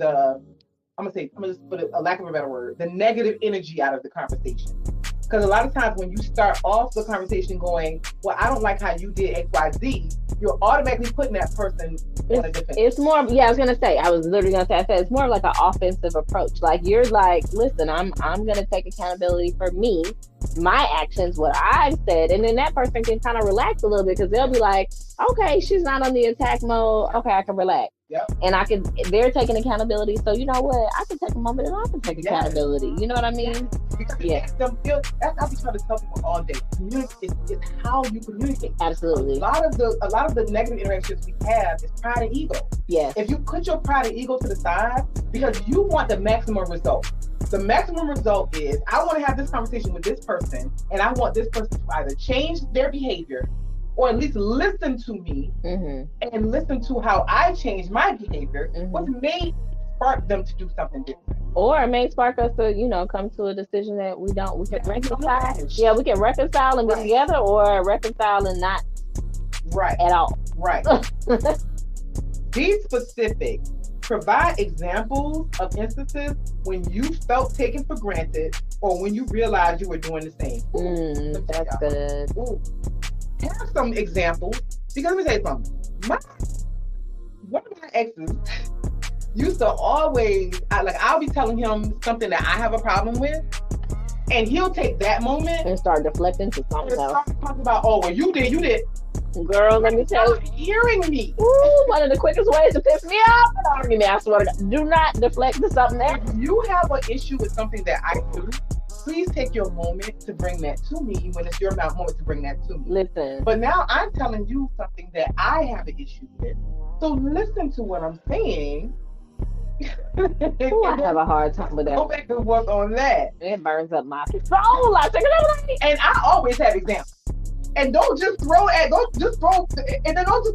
I'm gonna just put a lack of a better word, the negative energy out of the conversation. Because a lot of times when you start off the conversation going, well, I don't like how you did X, Y, Z, you're automatically putting that person on a defense. It's more, I was literally gonna say, it's more like an offensive approach. Like, you're like, listen, I'm gonna take accountability for me, my actions, what I've said, and then that person can kind of relax a little bit because they'll be like, okay, she's not on the attack mode. Okay, I can relax. Yep. And they're taking accountability. So you know what? I can take a moment and I can take accountability. You know what I mean? Because it makes them feel, that's how we try to tell people all day. It's how you communicate. Absolutely. A lot of the negative interactions we have is pride and ego. Yes. If you put your pride and ego to the side, because you want the maximum result. The maximum result is, I want to have this conversation with this person, and I want this person to either change their behavior or at least listen to me and listen to how I change my behavior, what may spark them to do something different. Or it may spark us to, come to a decision that we can reconcile. Yeah, we can reconcile and get together, or reconcile and not at all. Right. Be specific. Provide examples of instances when you felt taken for granted or when you realized you were doing the same. That's good. Ooh. Have some examples, because let me tell you something. One of exes used to always, I'll be telling him something that I have a problem with, and he'll take that moment and start deflecting to something else. Start talking about, oh, well, you did. Girl, let me tell you. Hearing me. Ooh, one of the quickest ways to piss me off in an argument, I swear to God. Do not deflect to something else. If you have an issue with something that I do, please take your moment to bring that to me when it's your moment to bring that to me. Listen. But now I'm telling you something that I have an issue with. So listen to what I'm saying. Ooh, I have a hard time with that. Go back and work on that. It burns up my soul. And I always have examples. And don't just throw, and then don't just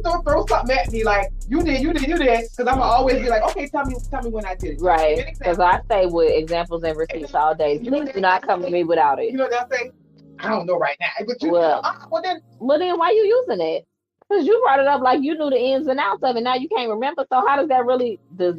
throw something at me like you did, because I'm gonna always be like, okay, tell me when I did it. Right. Because I stay with examples and receipts all day. Please do not come to me without it. You know what they'll say? I don't know right now, but well then why you using it? Because you brought it up like you knew the ins and outs of it. Now you can't remember. So how does that really go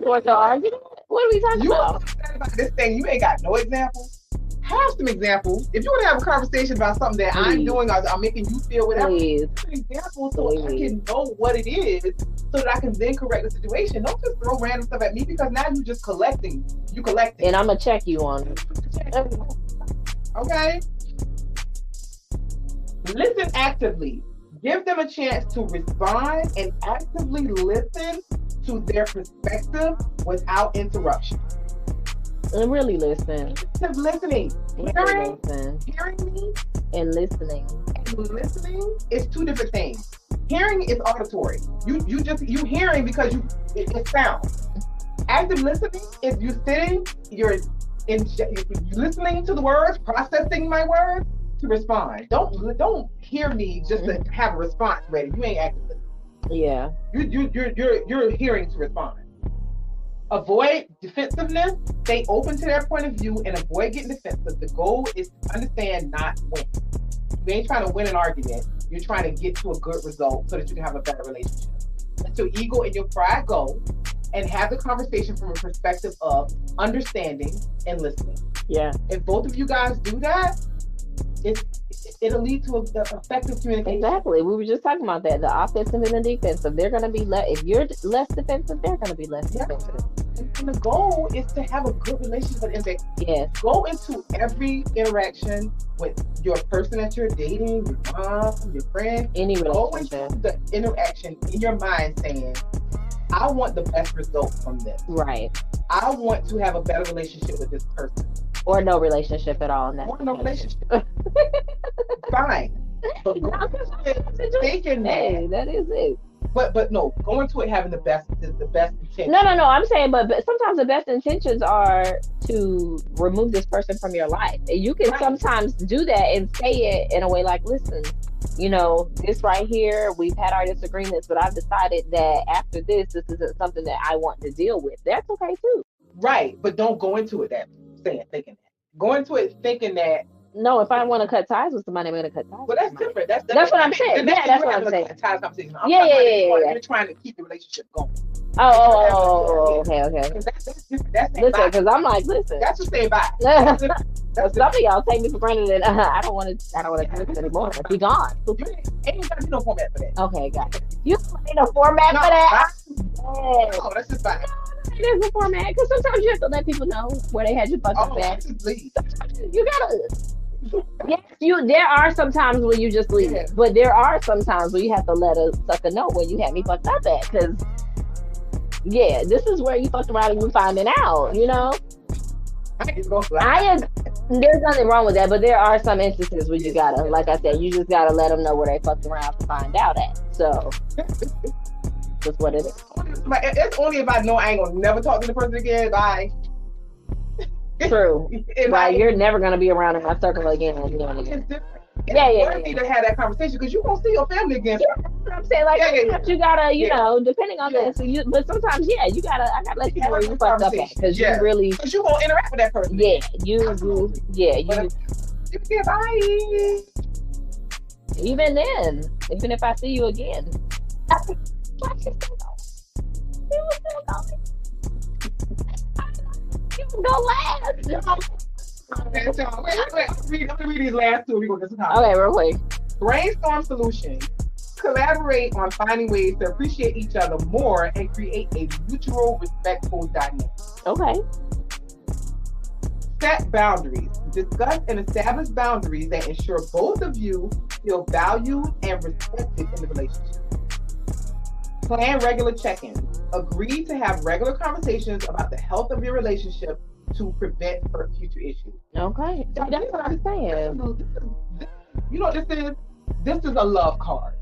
towards your argument? What are we talking about? You about this thing? You ain't got no examples. Have some examples. If you want to have a conversation about something that I'm doing or I'm making you feel whatever, please. An example so I can know what it is, so that I can then correct the situation. Don't just throw random stuff at me because now you're just collecting. You collecting. And I'm gonna check you on it. Okay. Listen actively. Give them a chance to respond and actively listen to their perspective without interruption. And really listen. Listening. Hearing me and listening. And listening is two different things. Hearing is auditory. You hearing because it sounds. Active listening is you sitting, you're listening to the words, processing my words to respond. Don't hear me just to have a response ready. You ain't active listening. Yeah. You're hearing to respond. Avoid defensiveness. Stay open to their point of view and avoid getting defensive. The goal is to understand, not win. You ain't trying to win an argument. You're trying to get to a good result so that you can have a better relationship. Let your ego and your pride go and have the conversation from a perspective of understanding and listening. Yeah. If both of you guys do that, it'll lead to effective communication. Exactly. We were just talking about that. The offensive and the defensive. They're going to be if you're less defensive, they're going to be less defensive. And the goal is to have a good relationship. Yes. Go into every interaction with your person that you're dating, your mom, your friend. Any relationship. Go into the interaction in your mind saying, I want the best result from this. Right. I want to have a better relationship with this person. Or no relationship at all. Or no relationship. Fine. But thinking that is it. But no, go into it having the best intentions. No. I'm saying, but sometimes the best intentions are to remove this person from your life. And you can sometimes do that and say it in a way like, listen, this right here, we've had our disagreements, but I've decided that after this isn't something that I want to deal with. That's okay too. Right, but don't go into it thinking that. Go into it thinking that. No, if I want to cut ties with somebody, I'm going to cut ties. Well, that's different. That's what I'm saying. Yeah, that's what I'm saying. Ties conversation. Yeah. You're trying to keep the relationship going. Okay. That's different. Listen, because I'm like, listen. That's just saying bye. Some of y'all take me for granted, and I don't want to do this anymore. Be gone. Ain't got to be no format for that. Okay, got it. You ain't no format for that. Oh, that's just fine. There's a format because sometimes you have to let people know where they had your fucking back. You gotta. Yes, there are some times where you just leave, but there are some times where you have to let a sucker know when you had me fucked up at, because this is where you fucked around and you finding out, there's nothing wrong with that, but there are some instances where you gotta, like I said, you just gotta let them know where they fucked around to find out at. So that's what it is. It's only if I know I ain't gonna never talk to the person again. Bye. True. Right, you're never gonna be around in my circle again. It's different. It's worthy to have that conversation because you won't see your family again. Yeah, that's what I'm saying. Like, you gotta, depending on this. But sometimes, I gotta let you know where you fucked up at, because you really. Because you won't interact with that person. Yeah, you say bye. Even then, even if I see you again, you go last. Okay, so wait, let me read these last two. We're gonna get some time. Okay, real quick. Brainstorm solutions. Collaborate on finding ways to appreciate each other more and create a mutual, respectful dynamic. Okay. Set boundaries. Discuss and establish boundaries that ensure both of you feel valued and respected in the relationship. Plan regular check-ins. Agree to have regular conversations about the health of your relationship to prevent future issues. Okay. That's what I'm saying. You know what this is? This is a love card.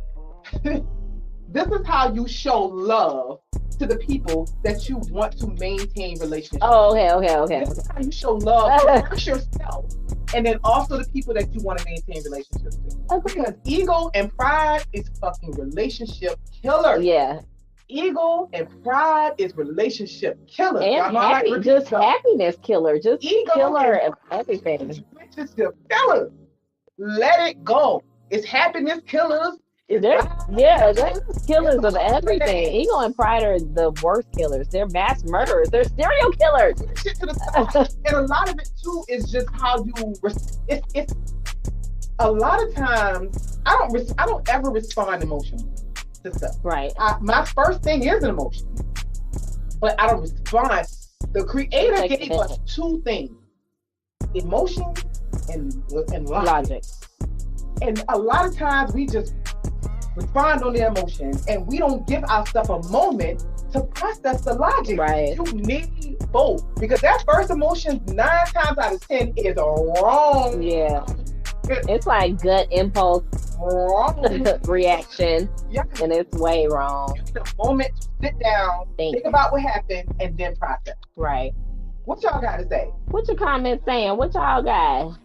This is how you show love to the people that you want to maintain relationships. Oh, okay. This is how you show love to yourself, and then also the people that you want to maintain relationships with. Okay. Because ego and pride is fucking relationship killer. Yeah. Ego and pride is relationship killer. And just happiness killer. Just ego killer of everything. Relationship killer. Let it go. It's happiness killers. They're killers of everything. Ego and pride are the worst killers. They're mass murderers. They're serial killers. And a lot of it too is just how you. It's a lot of times I don't ever respond emotionally to stuff. Right. My first thing is an emotion, but I don't respond. The creator gave us two things: emotion and logic. And a lot of times we just respond on the emotion and we don't give ourselves a moment to process the logic. Right. You need both, because that first emotion 9 times out of 10 is wrong. Yeah. It's like gut impulse wrong reaction. Yeah. And it's way wrong. You need a moment to sit down, think about what happened, and then process. Right. What y'all got to say? What your comments saying? What y'all got?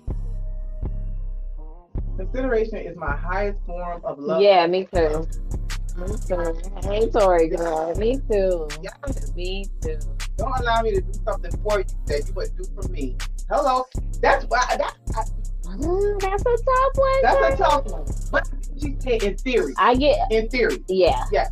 Consideration is my highest form of love. Yeah, me too. Me too. Hey, Tori, girl. Me too. Yes. Me too. Don't allow me to do something for you that you wouldn't do for me. Hello. That's why. That's a tough one. That's a tough one. But she said in theory. In theory. Yeah. Yes.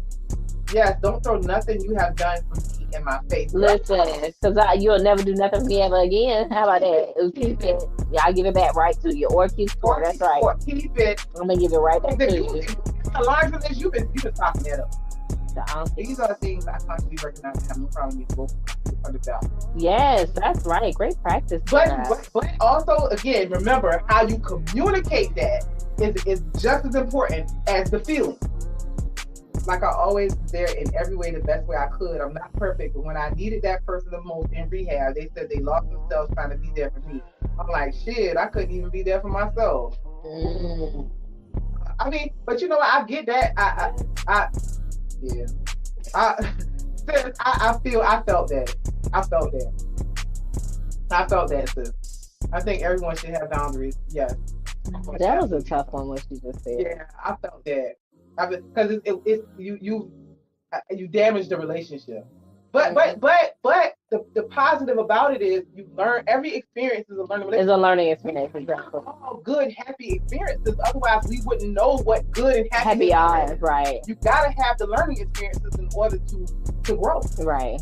Don't throw nothing you have done for me in my face. Listen, because you'll never do nothing for me ever again. How about that? Keep it. Yeah, I'll give it back right to you. Or keep score. That's right. Or keep it. I'm gonna give it right back to you. A lot of this, you've been talking that up. These are the things I constantly recognize and have no problem with both $100,000. Yes, that's right. Great practice. But also, again, remember how you communicate that is just as important as the feeling. Like I always was there in every way, the best way I could. I'm not perfect, but when I needed that person the most in rehab, they said they lost themselves trying to be there for me. I'm like, shit, I couldn't even be there for myself. I mean, but you know what? I get that. I felt that. I felt that, sis. I think everyone should have boundaries. Yes. That was a tough one, what you just said. Yeah, I felt that. Because you damaged the relationship. But the positive about it is you learn. Every experience is a learning relationship. It's a learning experience, exactly. All good, happy experiences. Otherwise, we wouldn't know what good and happy are. Right. You gotta have the learning experiences in order to grow. Right.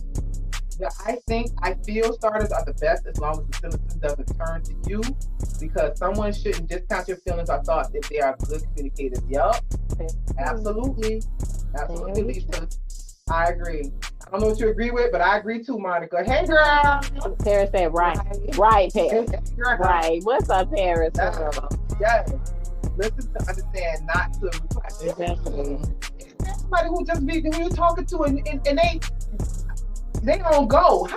I feel starters are the best as long as the sentence doesn't turn to you, because someone shouldn't discount your feelings or thoughts if they are good communicators. Yup. Absolutely, Lisa. I agree. I don't know what you agree with, but I agree too, Monica. Hey, girl. Paris said, right, Paris. Right. What's up, Paris? Yes. Listen to understand, not to request. Exactly. Somebody who just be who you're talking to and they don't go.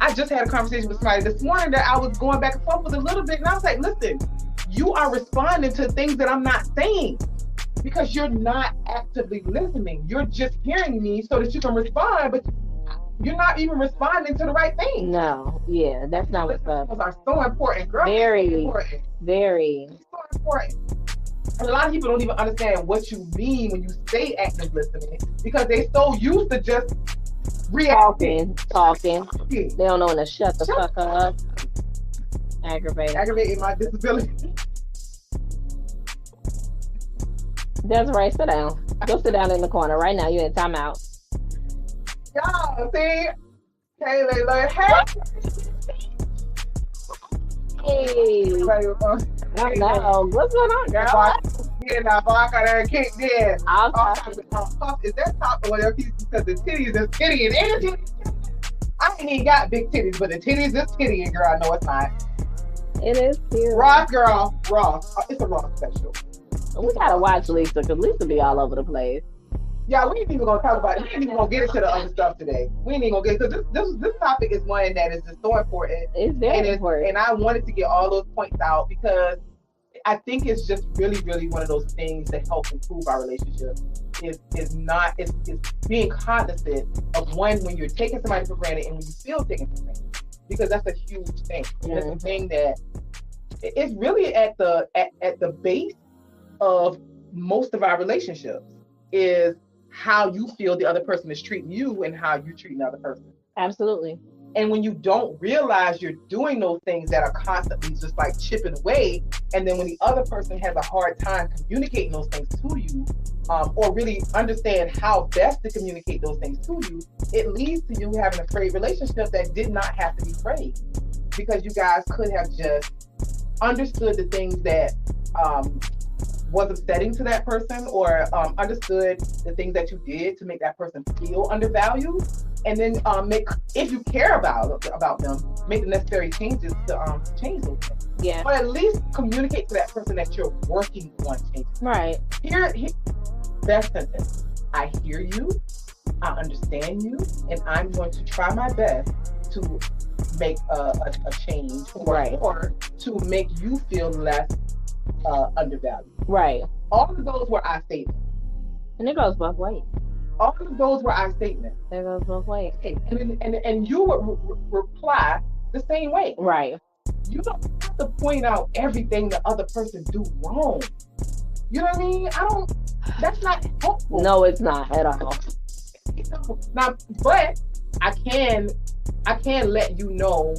I just had a conversation with somebody this morning that I was going back and forth with a little bit, and I was like, listen, you are responding to things that I'm not saying because you're not actively listening. You're just hearing me so that you can respond, but you're not even responding to the right thing. No, yeah, that's not what's up. Those are so important, girl. Very. So important. And a lot of people don't even understand what you mean when you say active listening because they're so used to just talking. They don't know when to shut the fuck up. Aggravating my disability. That's right. Sit down. Go sit down in the corner right now. You're in timeout. Y'all see? Hey. I know. What's going on, girl? in now, vodka done kicked in. All All time. kinds of puff. Is that top or whatever piece because the titties is titty and titties. I ain't even got big titties, but the titties is titty and girl, I know it's not. It is cute. Ross girl, Ross. It's a Ross special. We gotta watch Lisa because Lisa be all over the place. Yeah, we ain't even gonna talk about it. We ain't even gonna get into the other stuff today. We ain't even gonna get because this topic is one that is just so important. It's very important. And I wanted to get all those points out because I think it's just really, really one of those things that help improve our relationship. Is being cognizant of one when you're taking somebody for granted and when you feel taken for granted, because that's a huge thing. It's a thing that it's really at the base of most of our relationships is how you feel the other person is treating you and how you treat another person. Absolutely. And when you don't realize you're doing those things that are constantly just like chipping away, and then when the other person has a hard time communicating those things to you, or really understand how best to communicate those things to you, it leads to you having a frayed relationship that did not have to be frayed, because you guys could have just understood the things that was upsetting to that person, or understood the things that you did to make that person feel undervalued, and then if you care about them, make the necessary changes to change those things. Yeah. Or at least communicate to that person that you're working on changing. Right. Here, best sentence. I hear you, I understand you, and I'm going to try my best to make a change, or to make you feel less undervalued. Right. All of those were I statements. And it goes both ways. All of those were I statements. It goes both ways. And you would reply the same way. Right. You don't have to point out everything the other person do wrong. You know what I mean? That's not helpful. No, it's not at all. Now, but I can let you know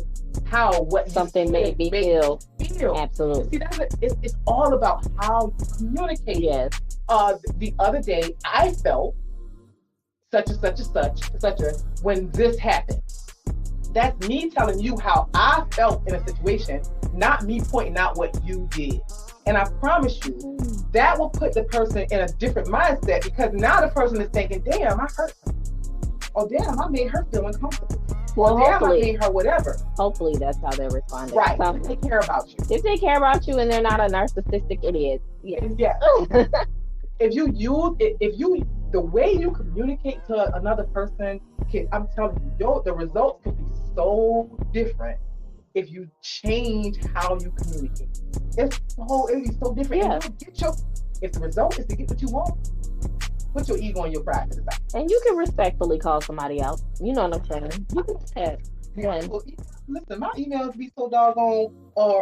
what something made me feel. Absolutely. See, it's all about how you communicate. Yes. The other day, I felt such a when this happened. That's me telling you how I felt in a situation, not me pointing out what you did. And I promise you, that will put the person in a different mindset, because now the person is thinking, damn, I hurt her. Oh, damn, I made her feel uncomfortable. Well, damn, I made her whatever. Hopefully that's how they're responding. Right. So, they care about you. If they care about you and they're not a narcissistic idiot. Yeah. The way you communicate to another person, I'm telling you, the results could be so different if you change how you communicate. It'd be so different. Yeah. If the result is to get what you want, put your ego and your pride to the side. And you can respectfully call somebody out. You know what I'm saying? You can say listen, my emails be so doggone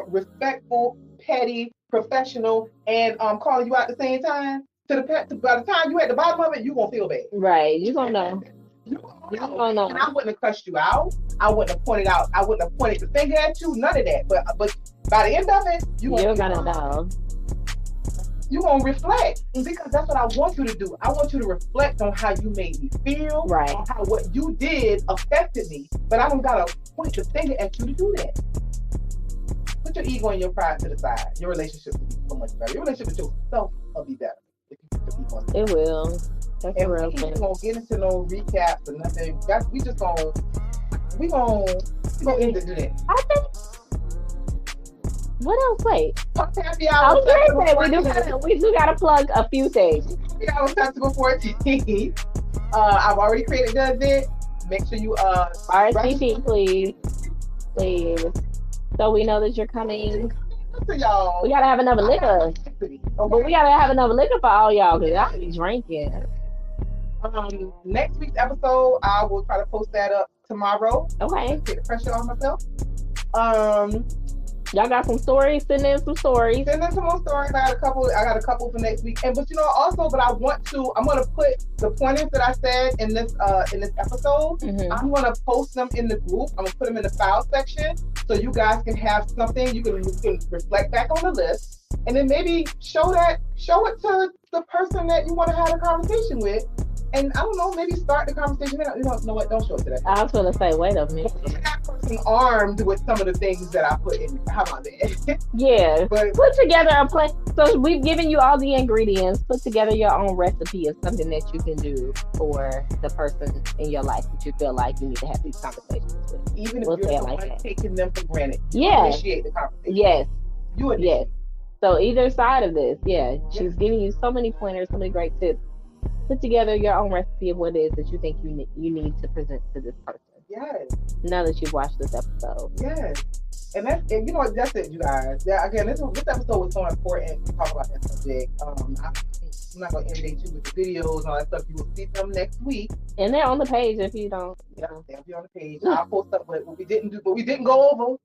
respectful, petty, professional, and calling you out at the same time. By the time you at the bottom of it, you gonna feel bad. Right. You gonna know. You gonna know. And I wouldn't have cussed you out. I wouldn't have pointed the finger at you. None of that. But by the end of it, you're gonna know. You're gonna reflect, because that's what I want you to do. I want you to reflect on how you made me feel, right? On how what you did affected me. But I don't gotta point the finger at you to do that. Put your ego and your pride to the side. Your relationship will be so much better. Your relationship with yourself will be better. It will. That's and real we thing. ain't gonna get into no recaps or nothing. We gonna end it. I think. What else? Wait. Happy hour. We do gotta plug a few things. Happy hour September 14th. I've already created the event. Make sure you RSVP, please. So we know that you're coming. Y'all. We gotta have another liquor. But we gotta have another liquor for all y'all, because y'all be drinking. Next week's episode, I will try to post that up tomorrow. Okay. Take the pressure off myself. Y'all got some stories? Send in some stories. Send in some more stories. I got a couple for next week. But I'm gonna put the pointers that I said in this episode. Mm-hmm. I'm gonna post them in the group. I'm gonna put them in the file section so you guys can have something you can reflect back on the list, and then maybe show it to the person that you want to have a conversation with, And I don't know, maybe start the conversation. You know what? Don't show it to that. I was gonna say, wait a minute. That person armed with some of the things that I put in. How about that? Yeah. But Put together a plan. So we've given you all the ingredients. Put together your own recipe of something that you can do for the person in your life that you feel like you need to have these conversations with. even if We'll you're say the it like one that. taking them for granted, you Yeah. initiate the conversation. Yes. You initiate. Yes. So either side of this, yeah, Yeah. she's giving you so many pointers, so many great tips. Put together your own recipe of what it is that you think you need to present to this person. Yes. Now that you've watched this episode. Yes. And you know what? That's it, you guys. Yeah, again, this episode was so important to talk about that subject. I'm not gonna inundate you with the videos and all that stuff. You will see them next week. And they're on the page if you don't. Yeah, they'll be on the page. I'll post up what we didn't go over.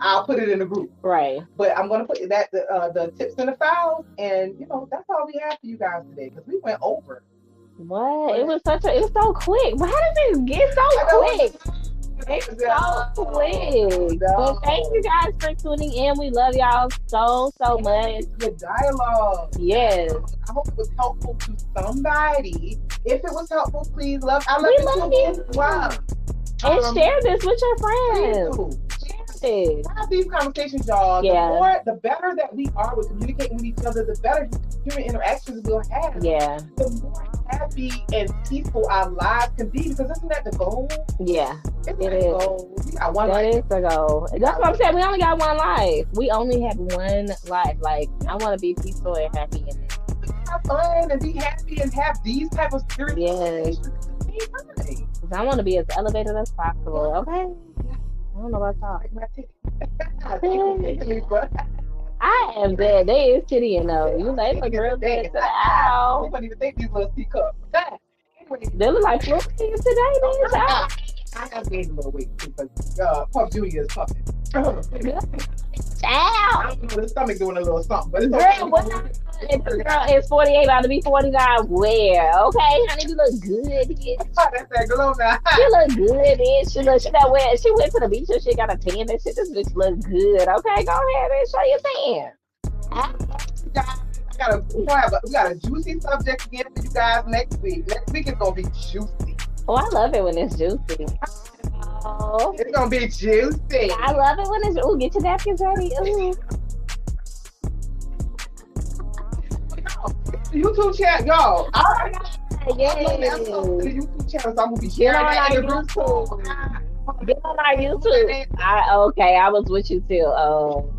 I'll put it in the group. Right. But I'm gonna put that the tips and the fouls, and you know that's all we have for you guys today because we went over. What? It was so quick. Why does it get so quick? It's so quick. But thank you guys for tuning in. We love y'all so much. The dialogue. Yes. I hope it was helpful to somebody. If it was helpful, please I love you. Wow. And share this with your friends. Please do. Have these conversations, y'all. Yeah. The better that we are with communicating with each other, the better human interactions we'll have. Yeah. The more happy and peaceful our lives can be, because isn't that the goal? Yeah. It is. Goal. We got one that life. is the goal. That's what I'm saying. We only got one life. We only have one life. Like, I want to be peaceful and happy in it. Have fun and be happy and have these type of experiences. Yes. I want to be as elevated as possible. Okay. I don't know about y'all. I am dead. They is titty, you know. You like look real good to the owl. You don't even think these little teacups. They look like fluffy today, man. I have gained a little weight too because Puff Junior is puffing. Ow! I don't know, the stomach doing a little something, but it's okay. If the girl is 48, about to be 49, where? Okay, honey, you look good. That's that glow now. You look good, bitch. She went to the beach and she got a tan and shit. This bitch look good. Okay, go ahead and show your tan. We got a juicy subject again for you guys next week. Next week is gonna be juicy. Oh, I love it when it's juicy. Oh, it's gonna be juicy. I love it when it's. Ooh, get your napkins ready. Ooh. YouTube channel, y'all. Oh my God. Yes. The YouTube channel, so I'm gonna be Get sharing on that our in the group. YouTube. Get on our YouTube. I was with you too. Oh.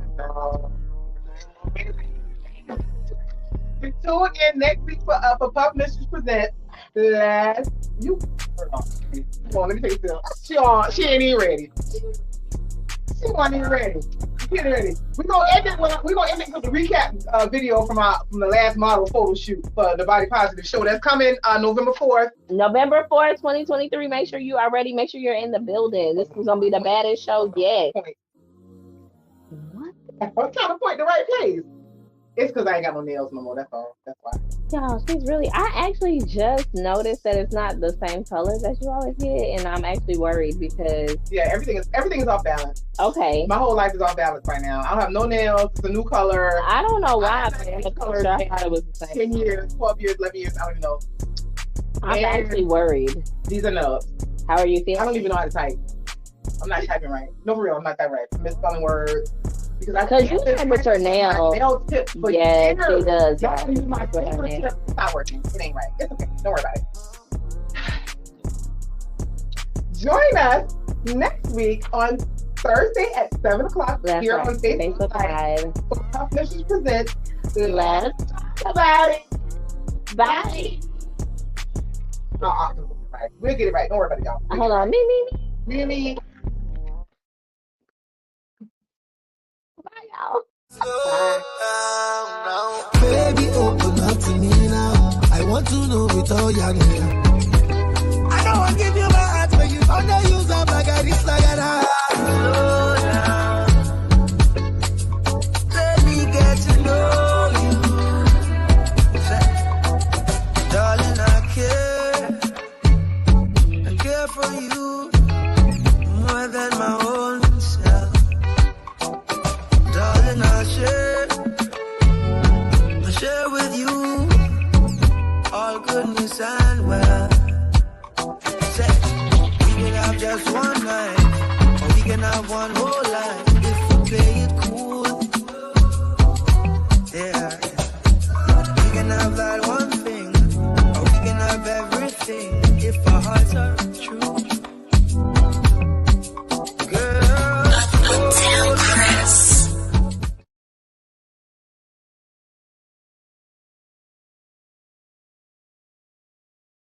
Tune in next week for Puff Mistress Presents. Come on, let me take this. She ain't even ready. She wasn't even ready. She ain't ready. We're gonna end it with the recap video from the last model photo shoot for the Body Positive show that's coming November 4th. November 4th, 2023. Make sure you are ready. Make sure you're in the building. This is gonna be the baddest show yet. What? I'm trying to point the right place. It's because I ain't got no nails no more. That's all. That's why. Y'all, she's really. I actually just noticed that it's not the same color that you always get, and I'm actually worried because. Yeah, everything is off balance. Okay. My whole life is off balance right now. I don't have no nails. It's a new color. I don't know why, man. The color I thought it was the same. 10 years, 12 years, 11 years. I don't even know. I'm actually worried. These are nubs. How are you feeling? I don't even know how to type. I'm not typing right. No, for real, I'm not typing right. I'm misspelling words. Because you type with your nails. Nail tips for yes, she does. Not use my favorite tip. It's not working. It ain't right. It's okay. Don't worry about it. Join us next week on Thursday at 7 o'clock here on Facebook Live for Puff Mistress Presents. Let's talk about it. Bye. We'll get it right. Don't worry about it, y'all. Hold on. Me. Bye, y'all. Bye. Baby, open up to me now. I want to know it all, yeah. I don't want to give you my heart, but you underuse up like I dislike that. Slow down. Let me get to know you. Darling, I care for you more than my own self. Darling, I'll share with you all goodness and well. night, or we can have one whole life if we play